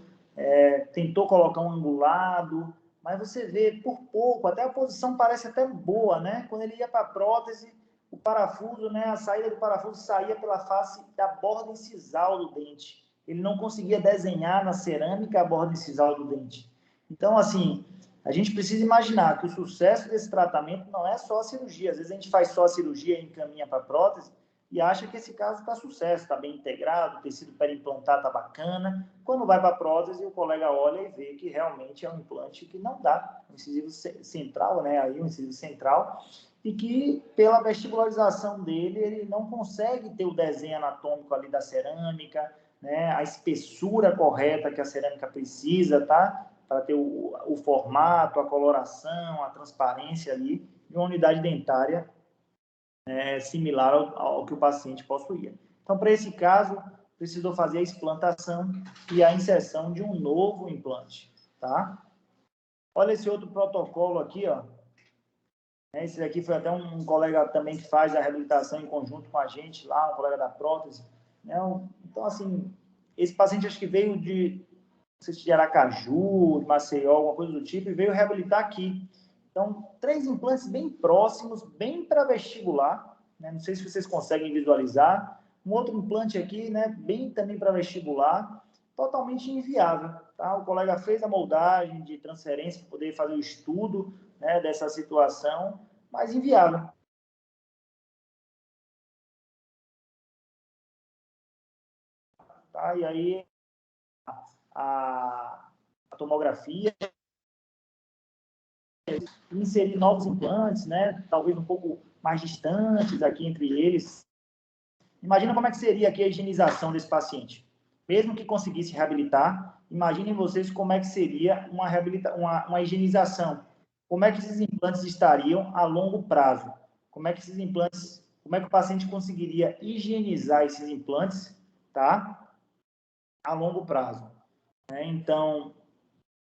tentou colocar um angulado, mas você vê por pouco, até a posição parece até boa, né? Quando ele ia para a prótese, o parafuso, né, a saída do parafuso saía pela face da borda incisal do dente. Ele não conseguia desenhar na cerâmica a borda incisal do dente. Então, assim, a gente precisa imaginar que o sucesso desse tratamento não é só a cirurgia. Às vezes a gente faz só a cirurgia e encaminha para a prótese e acha que esse caso está sucesso, está bem integrado, o tecido periimplantar está bacana. Quando vai para a prótese, o colega olha e vê que realmente é um implante que não dá, um incisivo central, né? Aí um incisivo central, e que pela vestibularização dele, ele não consegue ter o desenho anatômico ali da cerâmica, né? A espessura correta que a cerâmica precisa, tá? Para ter o formato, a coloração, a transparência ali de uma unidade dentária similar ao que o paciente possuía. Então, para esse caso, precisou fazer a explantação e a inserção de um novo implante, tá? Olha esse outro protocolo aqui, ó. Esse daqui foi até um colega também que faz a reabilitação em conjunto com a gente lá, um colega da prótese, né? Então, assim, esse paciente acho que veio de, não sei se de Aracaju, de Maceió, alguma coisa do tipo, e veio reabilitar aqui. Então, 3 implantes bem próximos, bem para vestibular, né? Não sei se vocês conseguem visualizar. Um outro implante aqui, né? Bem também para vestibular, totalmente inviável, tá? O colega fez a moldagem de transferência para poder fazer o estudo, né, dessa situação, mas inviável. Tá? E aí, a tomografia, inserir novos implantes, né? Talvez um pouco mais distantes aqui entre eles. Imagina como é que seria aqui a higienização desse paciente. Mesmo que conseguisse reabilitar, imaginem vocês como é que seria uma higienização. Como é que esses implantes estariam a longo prazo? Como é que o paciente conseguiria higienizar esses implantes, tá? A longo prazo, né? Então,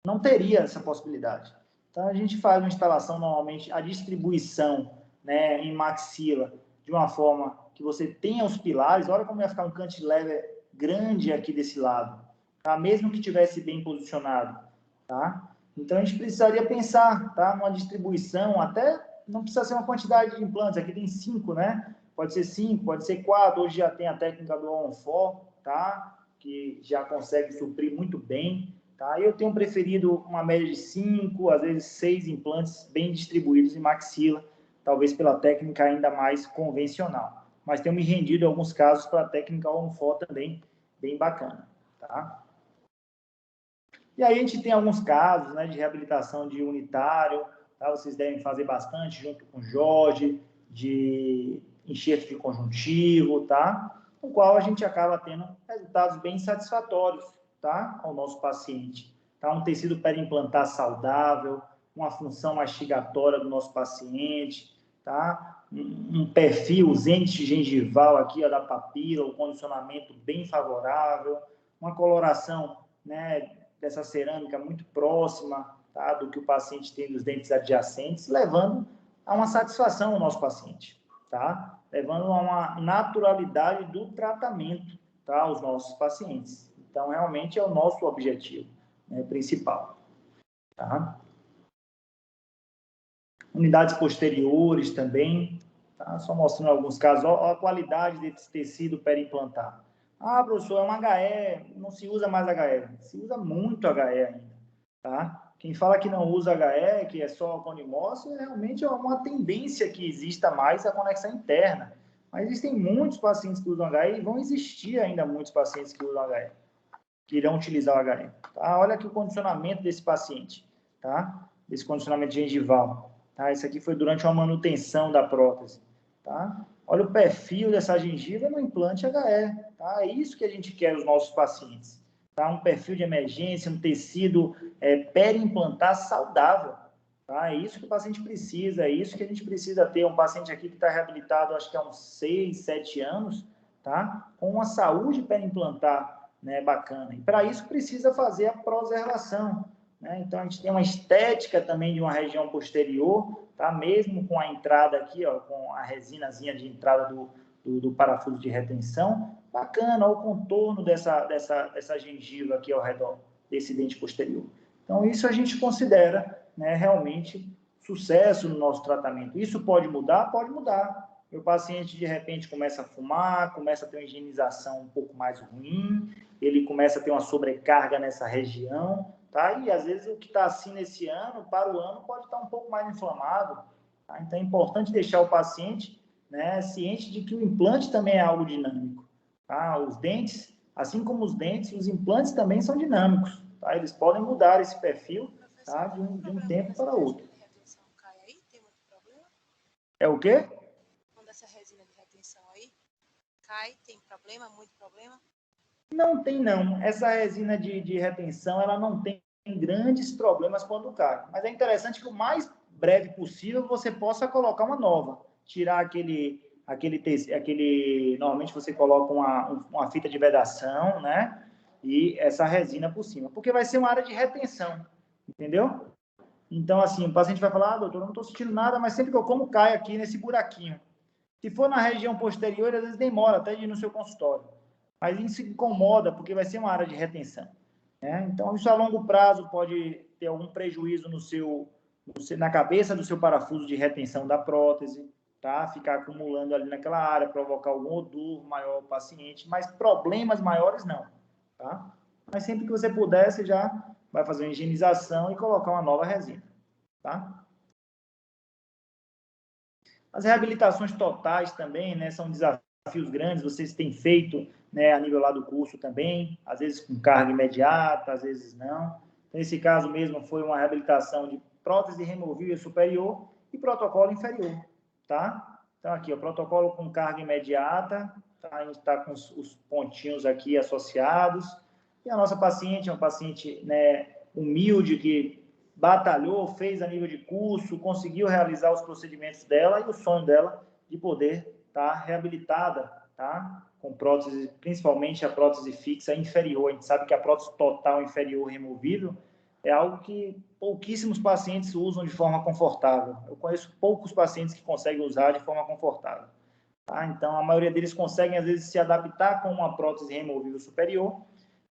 não teria essa possibilidade. Então, a gente faz uma instalação, normalmente, a distribuição, né, em maxila, de uma forma que você tenha os pilares. Olha como vai ficar um cantilever grande aqui desse lado, tá? Mesmo que tivesse bem posicionado, tá? Então, a gente precisaria pensar, tá, numa distribuição, até não precisa ser uma quantidade de implantes, aqui tem 5, né? Pode ser 5, pode ser 4, hoje já tem a técnica do on-for, tá? Que já consegue suprir muito bem. Tá? Eu tenho preferido uma média de 5, às vezes 6 implantes bem distribuídos em maxila, talvez pela técnica ainda mais convencional. Mas tenho me rendido em alguns casos para a técnica on-for também, bem bacana. Tá? E aí a gente tem alguns casos, né, de reabilitação de unitário, tá? Vocês devem fazer bastante junto com o Jorge, de enxerto de conjuntivo, tá? No qual a gente acaba tendo resultados bem satisfatórios, tá? Ao nosso paciente. Tá? Um tecido periimplantar saudável, uma função mastigatória do nosso paciente, tá? Um perfil ausente gengival aqui, ó, da papila, o condicionamento bem favorável, uma coloração, né, dessa cerâmica muito próxima, tá, do que o paciente tem dos dentes adjacentes, levando a uma satisfação ao nosso paciente, tá? Levando a uma naturalidade do tratamento, tá, aos nossos pacientes. Então, realmente é o nosso objetivo, né, principal. Tá? Unidades posteriores também, tá? Só mostrando alguns casos. Olha a qualidade desse tecido periimplantar. Ah, professor, é um HE, não se usa mais HE. Se usa muito HE ainda. Tá? Quem fala que não usa HE, que é só conimócio, realmente é uma tendência que exista mais a conexão interna. Mas existem muitos pacientes que usam HE e vão existir ainda muitos pacientes que usam HE, que irão utilizar o HE. Tá? Olha aqui o condicionamento desse paciente, tá? Esse condicionamento gengival. Tá? Isso aqui foi durante uma manutenção da prótese. Tá? Olha o perfil dessa gengiva no implante HE. Tá? É isso que a gente quer nos nossos pacientes. Tá? Um perfil de emergência, um tecido periimplantar saudável. Tá? É isso que o paciente precisa, é isso que a gente precisa ter. Um paciente aqui que está reabilitado, acho que há uns 6, 7 anos, tá? Com uma saúde periimplantar, né, bacana. E para isso precisa fazer a preservação, né? Então a gente tem uma estética também de uma região posterior, tá? Mesmo com a entrada aqui, ó, com a resinazinha de entrada do parafuso de retenção, bacana, ó, o contorno dessa gengiva aqui ao redor desse dente posterior. Então isso a gente considera, né, realmente sucesso no nosso tratamento. Isso pode mudar? Pode mudar. O paciente, de repente, começa a fumar, começa a ter uma higienização um pouco mais ruim, ele começa a ter uma sobrecarga nessa região, tá? E, às vezes, o que está assim nesse ano, para o ano, pode estar um pouco mais inflamado. Tá? Então, é importante deixar o paciente, né, ciente de que o implante também é algo dinâmico. Tá? Os dentes, assim como os dentes, os implantes também são dinâmicos. Tá? Eles podem mudar esse perfil, tá, de um tempo para outro. É o quê? Essa resina de retenção aí cai, tem problema, muito problema? Não tem, não. Essa resina de retenção, ela não tem grandes problemas quando cai. Mas é interessante que o mais breve possível você possa colocar uma nova. Tirar aquele normalmente você coloca uma fita de vedação, né? E essa resina por cima. Porque vai ser uma área de retenção, entendeu? Então, assim, o paciente vai falar, doutor, eu não estou sentindo nada, mas sempre que eu como, cai aqui nesse buraquinho. Se for na região posterior, às vezes demora até de ir no seu consultório. Mas isso incomoda, porque vai ser uma área de retenção. Né? Então, isso a longo prazo pode ter algum prejuízo na cabeça do seu parafuso de retenção da prótese, tá? Ficar acumulando ali naquela área, provocar algum odor maior ao paciente, mas problemas maiores não, tá? Mas sempre que você puder, você já vai fazer uma higienização e colocar uma nova resina, tá? As reabilitações totais também, né, são desafios grandes, vocês têm feito, né, a nível lá do curso também, às vezes com carga imediata, às vezes não. Nesse caso mesmo, foi uma reabilitação de prótese removível superior e protocolo inferior, tá? Então, aqui, o protocolo com carga imediata, tá? A gente está com os pontinhos aqui associados, e a nossa paciente é uma paciente, né, humilde, que batalhou, fez a nível de curso, conseguiu realizar os procedimentos dela e o sonho dela de poder estar reabilitada, tá? Com prótese, principalmente a prótese fixa inferior. A gente sabe que a prótese total inferior removível é algo que pouquíssimos pacientes usam de forma confortável. Eu conheço poucos pacientes que conseguem usar de forma confortável. Tá? Então, a maioria deles conseguem, às vezes, se adaptar com uma prótese removível superior,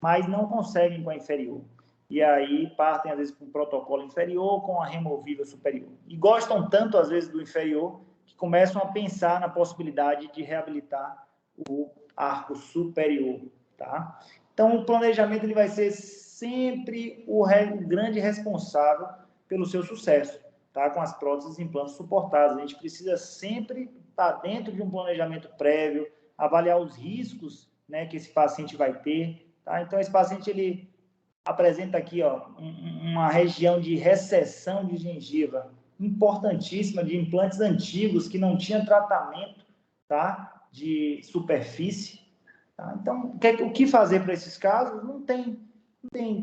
mas não conseguem com a inferior. E aí partem, às vezes, com o protocolo inferior, com a removível superior. E gostam tanto, às vezes, do inferior, que começam a pensar na possibilidade de reabilitar o arco superior, tá? Então, o planejamento ele vai ser sempre o grande responsável pelo seu sucesso, tá? Com as próteses e implantes suportados. A gente precisa sempre estar dentro de um planejamento prévio, avaliar os riscos, né, que esse paciente vai ter, tá? Então, esse paciente, ele apresenta aqui, ó, uma região de recessão de gengiva importantíssima, de implantes antigos que não tinham tratamento, tá? De superfície. Tá? Então, o que fazer para esses casos? Não tem.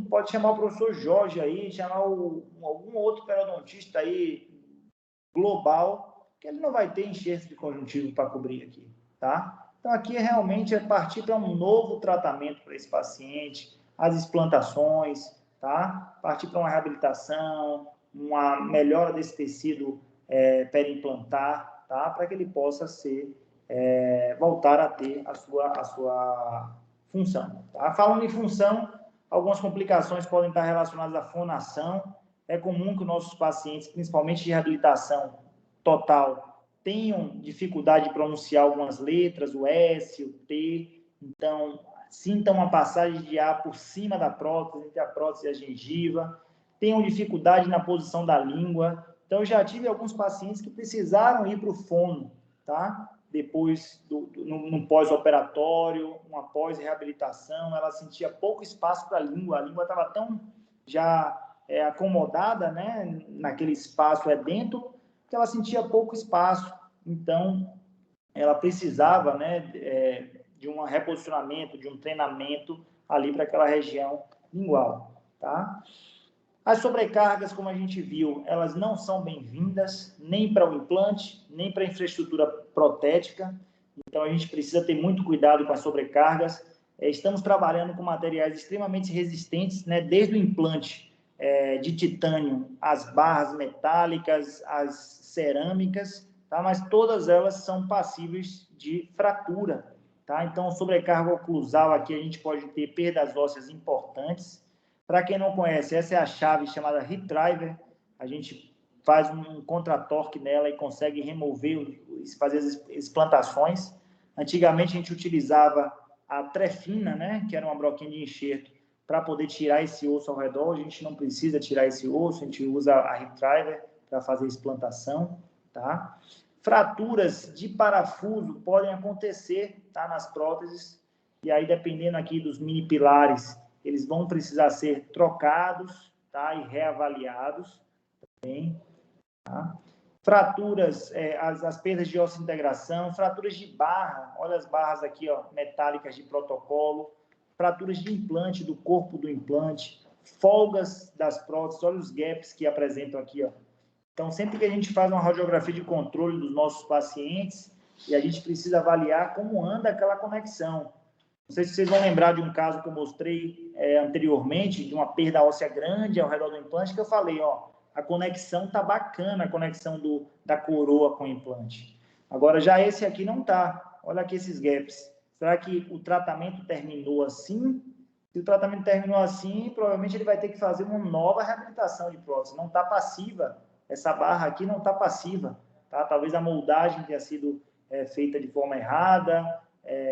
Pode chamar o professor Jorge aí, chamar algum outro periodontista aí global, que ele não vai ter enxerto de conjuntivo para cobrir aqui, tá? Então, aqui realmente é partir para um novo tratamento para esse paciente, as explantações, tá? Partir para uma reabilitação, uma melhora desse tecido perimplantar, tá? Para que ele possa voltar a ter a sua função. Tá? Falando em função, algumas complicações podem estar relacionadas à fonação. É comum que nossos pacientes, principalmente de reabilitação total, tenham dificuldade de pronunciar algumas letras, o S, o T. Então, sintam uma passagem de ar por cima da prótese, entre a prótese e a gengiva. Tenham dificuldade na posição da língua. Então, eu já tive alguns pacientes que precisaram ir para o fono, tá? Depois, no pós-operatório, uma pós-reabilitação, ela sentia pouco espaço para a língua estava tão já acomodada, né, naquele espaço dentro, que ela sentia pouco espaço. Então, ela precisava, né, de um reposicionamento, de um treinamento ali para aquela região lingual, tá? As sobrecargas, como a gente viu, elas não são bem-vindas, nem para o implante, nem para a infraestrutura protética. Então, a gente precisa ter muito cuidado com as sobrecargas. Estamos trabalhando com materiais extremamente resistentes, né? Desde o implante de titânio, as barras metálicas, as cerâmicas, tá? Mas todas elas são passíveis de fratura, tá? Então, sobrecarga oclusal aqui, a gente pode ter perdas ósseas importantes. Para quem não conhece, essa é a chave chamada Hip Driver. A gente faz um contratorque nela e consegue remover, fazer as explantações. Antigamente, a gente utilizava a trefina, né, que era uma broquinha de enxerto, para poder tirar esse osso ao redor. A gente não precisa tirar esse osso, a gente usa a Hip Driver para fazer a explantação, tá? Fraturas de parafuso podem acontecer, tá, nas próteses, e aí, dependendo aqui dos mini pilares, eles vão precisar ser trocados, tá? E reavaliados também, tá? Fraturas, as perdas de osso-integração, fraturas de barra, olha as barras aqui, ó, metálicas de protocolo, fraturas de implante, do corpo do implante, folgas das próteses, olha os gaps que apresentam aqui, ó. Então, sempre que a gente faz uma radiografia de controle dos nossos pacientes, e a gente precisa avaliar como anda aquela conexão. Não sei se vocês vão lembrar de um caso que eu mostrei anteriormente, de uma perda óssea grande ao redor do implante, que eu falei, ó, a conexão tá bacana, a conexão da coroa com o implante. Agora, já esse aqui não tá. Olha aqui esses gaps. Será que o tratamento terminou assim? Se o tratamento terminou assim, provavelmente ele vai ter que fazer uma nova reabilitação de prótese. Não está passiva essa barra aqui não está passiva, tá? Talvez a moldagem tenha sido feita de forma errada,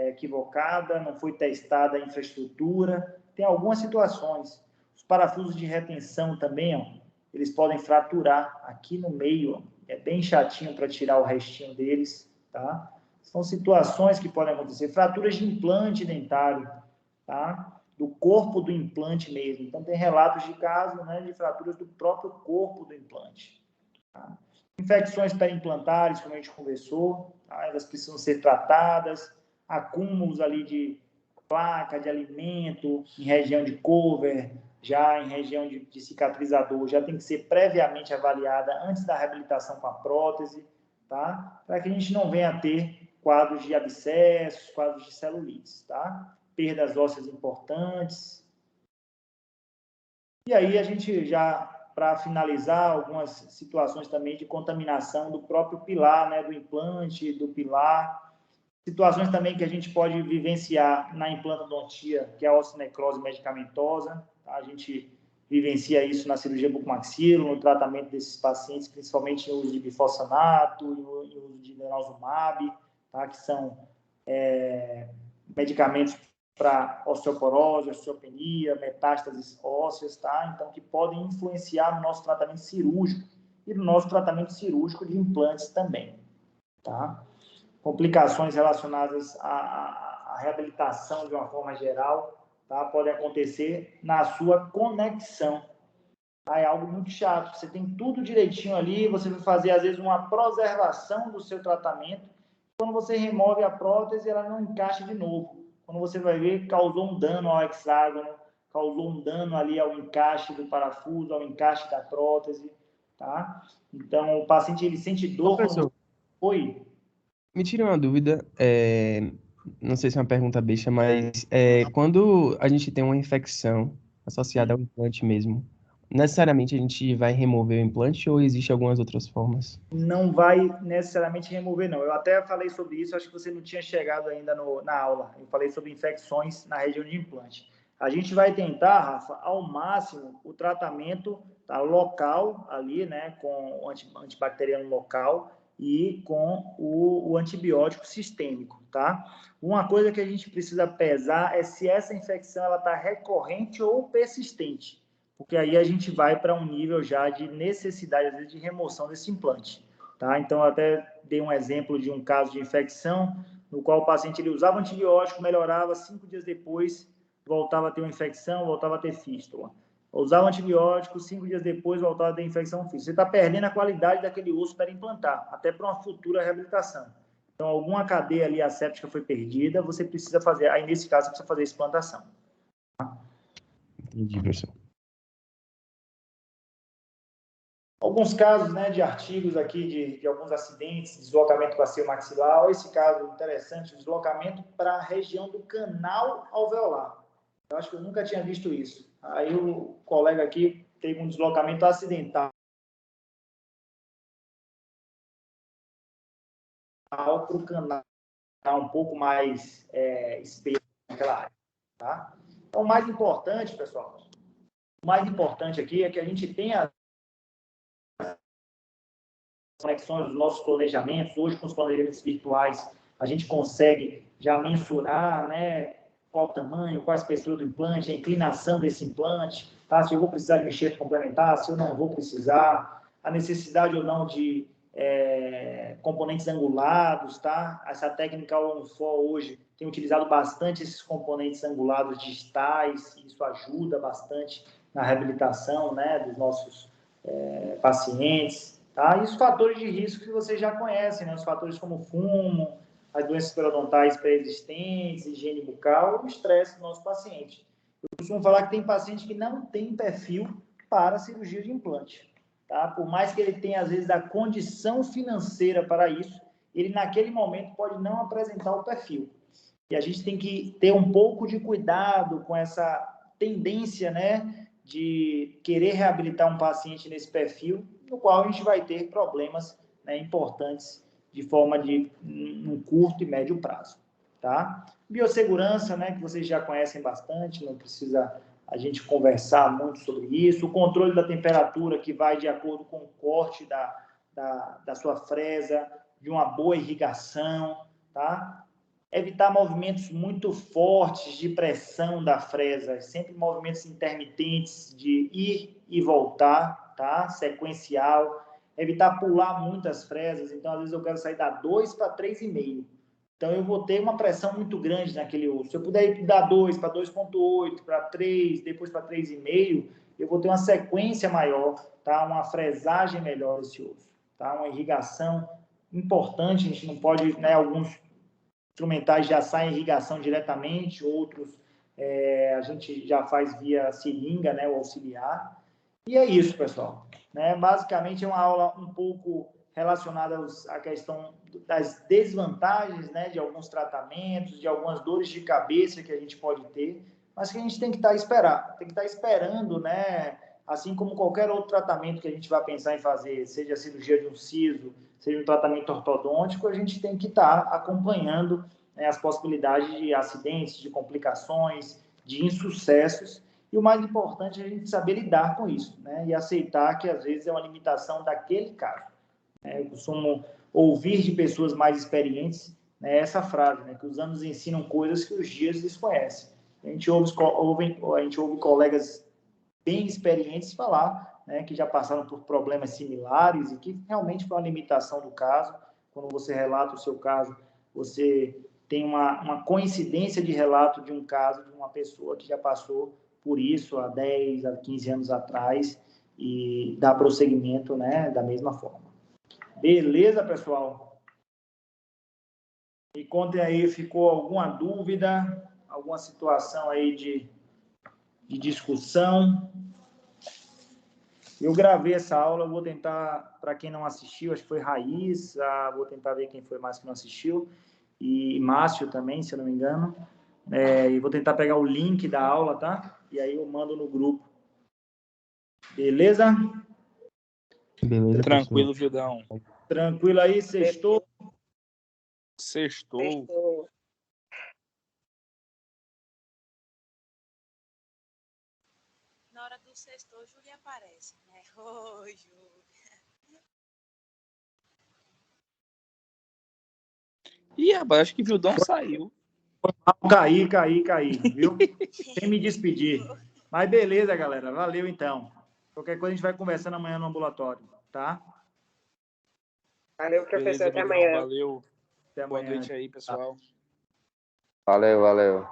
equivocada, não foi testada a infraestrutura, tem algumas situações. Os parafusos de retenção também, ó, eles podem fraturar aqui no meio, ó, é bem chatinho para tirar o restinho deles, tá? São situações que podem acontecer, fraturas de implante dentário, tá? Do corpo do implante mesmo. Então, tem relatos de casos, né, de fraturas do próprio corpo do implante. Tá? Infecções perimplantares, como a gente conversou, tá? Elas precisam ser tratadas, acúmulos ali de placa, de alimento, em região de cover, já em região de cicatrizador, já tem que ser previamente avaliada antes da reabilitação com a prótese, tá? Para que a gente não venha a ter quadros de abscessos, quadros de celulites, tá? Perdas ósseas importantes. E aí a gente já, para finalizar, algumas situações também de contaminação do próprio pilar, né, do implante, do pilar. Situações também que a gente pode vivenciar na implantodontia, que é a osteonecrose medicamentosa. Tá? A gente vivencia isso na cirurgia bucomaxilo, no tratamento desses pacientes, principalmente em uso de bifosfanato, em uso de denosumab, tá? Que são medicamentos para osteoporose, osteopenia, metástases ósseas, tá? Então, que podem influenciar no nosso tratamento cirúrgico e no nosso tratamento cirúrgico de implantes também, tá? Complicações relacionadas à reabilitação de uma forma geral, tá? Podem acontecer na sua conexão. Tá? É algo muito chato. Você tem tudo direitinho ali, você vai fazer, às vezes, uma preservação do seu tratamento. Quando você remove a prótese, ela não encaixa de novo. Quando você vai ver, causou um dano ao hexágono, causou um dano ali ao encaixe do parafuso, ao encaixe da prótese, tá? Então, o paciente, ele sente dor Professor, Oi? me tira uma dúvida, não sei se é uma pergunta besta, mas quando a gente tem uma infecção associada ao implante mesmo, necessariamente a gente vai remover o implante ou existem algumas outras formas? Não vai necessariamente remover, não. Eu até falei sobre isso, acho que você não tinha chegado ainda na aula. Eu falei sobre infecções na região de implante. A gente vai tentar, Rafa, ao máximo, o tratamento local ali, né, com o antibacteriano local e com o antibiótico sistêmico, tá? Uma coisa que a gente precisa pesar é se essa infecção ela está recorrente ou persistente, porque aí a gente vai para um nível já de necessidade, às vezes, de remoção desse implante, tá? Então, eu até dei um exemplo de um caso de infecção, no qual o paciente ele usava antibiótico, melhorava, 5 dias depois, voltava a ter uma infecção, voltava a ter fístula. Usava antibiótico, 5 dias depois, voltava a ter infecção fístula. Você está perdendo a qualidade daquele osso para implantar, até para uma futura reabilitação. Então, alguma cadeia ali asséptica foi perdida, você precisa fazer, aí nesse caso, você precisa fazer essa implantação. Tá? Entendi, professor. Alguns casos, né, de artigos aqui de alguns acidentes, deslocamento bacio-maxilar. Esse caso interessante, deslocamento para a região do canal alveolar. Eu acho que eu nunca tinha visto isso. Aí o colega aqui teve um deslocamento acidental para o canal um pouco mais espesso naquela área. Tá? Então, o mais importante, pessoal, o mais importante aqui é que a gente tenha conexões dos nossos planejamentos. Hoje, com os planejamentos virtuais, a gente consegue já mensurar, né, qual o tamanho, qual a espessura do implante, a inclinação desse implante, tá? Se eu vou precisar de enxerto complementar, se eu não vou precisar, a necessidade ou não de componentes angulados, tá? Essa técnica On-4 hoje tem utilizado bastante esses componentes angulados distais, e isso ajuda bastante na reabilitação, né, dos nossos pacientes. Tá? E os fatores de risco que vocês já conhecem, né? Os fatores como fumo, as doenças periodontais pré-existentes, higiene bucal e o estresse do nosso paciente. Eu costumo falar que tem paciente que não tem perfil para cirurgia de implante. Tá? Por mais que ele tenha, às vezes, a condição financeira para isso, ele, naquele momento, pode não apresentar o perfil. E a gente tem que ter um pouco de cuidado com essa tendência, né, de querer reabilitar um paciente nesse perfil, no qual a gente vai ter problemas, né, importantes de forma de um curto e médio prazo, tá? Biossegurança, né, que vocês já conhecem bastante, não precisa a gente conversar muito sobre isso. O controle da temperatura, que vai de acordo com o corte da sua fresa, de uma boa irrigação, tá? Evitar movimentos muito fortes de pressão da fresa, sempre movimentos intermitentes de ir e voltar, tá? Sequencial. Evitar pular muitas fresas, então às vezes eu quero sair da 2 para 3,5. Então eu vou ter uma pressão muito grande naquele osso. Se eu puder ir da 2 para 2,8, para 3, depois para 3,5, eu vou ter uma sequência maior, tá? Uma fresagem melhor esse osso, tá? Uma irrigação importante, a gente não pode, né, alguns instrumentais já saem irrigação diretamente, outros a gente já faz via seringa, né, o auxiliar. E é isso, pessoal. Né? Basicamente é uma aula um pouco relacionada à questão das desvantagens, né, de alguns tratamentos, de algumas dores de cabeça que a gente pode ter, mas que a gente tem que estar esperando, né, assim como qualquer outro tratamento que a gente vai pensar em fazer, seja a cirurgia de um siso, seja um tratamento ortodôntico, a gente tem que estar acompanhando, né, as possibilidades de acidentes, de complicações, de insucessos, e o mais importante é a gente saber lidar com isso, né, e aceitar que às vezes é uma limitação daquele caso. Eu costumo ouvir de pessoas mais experientes, né, essa frase, né, que os anos ensinam coisas que os dias desconhecem. A gente ouve colegas bem experientes falar, né, que já passaram por problemas similares e que realmente foi uma limitação do caso. Quando você relata o seu caso, você tem uma coincidência de relato de um caso de uma pessoa que já passou por isso há 10, há 15 anos atrás e dá prosseguimento, né, da mesma forma. Beleza, pessoal? Me contem aí, ficou alguma dúvida, alguma situação aí de discussão? Eu gravei essa aula, vou tentar, para quem não assistiu, acho que foi Raíssa, vou tentar ver quem foi mais que não assistiu, e Márcio também, se eu não me engano, e vou tentar pegar o link da aula, tá? E aí eu mando no grupo. Beleza? Beleza, Tranquilo, Vildão. Tranquilo aí, sextou? Sextou. Na hora do sexto, o Júlio aparece, né? Oi, Júlio. Ih, rapaz, acho que Vildão saiu. Caí, viu? Sem me despedir. Mas beleza, galera. Valeu, então. Qualquer coisa a gente vai conversando amanhã no ambulatório, tá? Valeu, professor. Beleza, Até Vildão, amanhã. valeu. Até Boa amanhã. noite aí, pessoal. Valeu, valeu.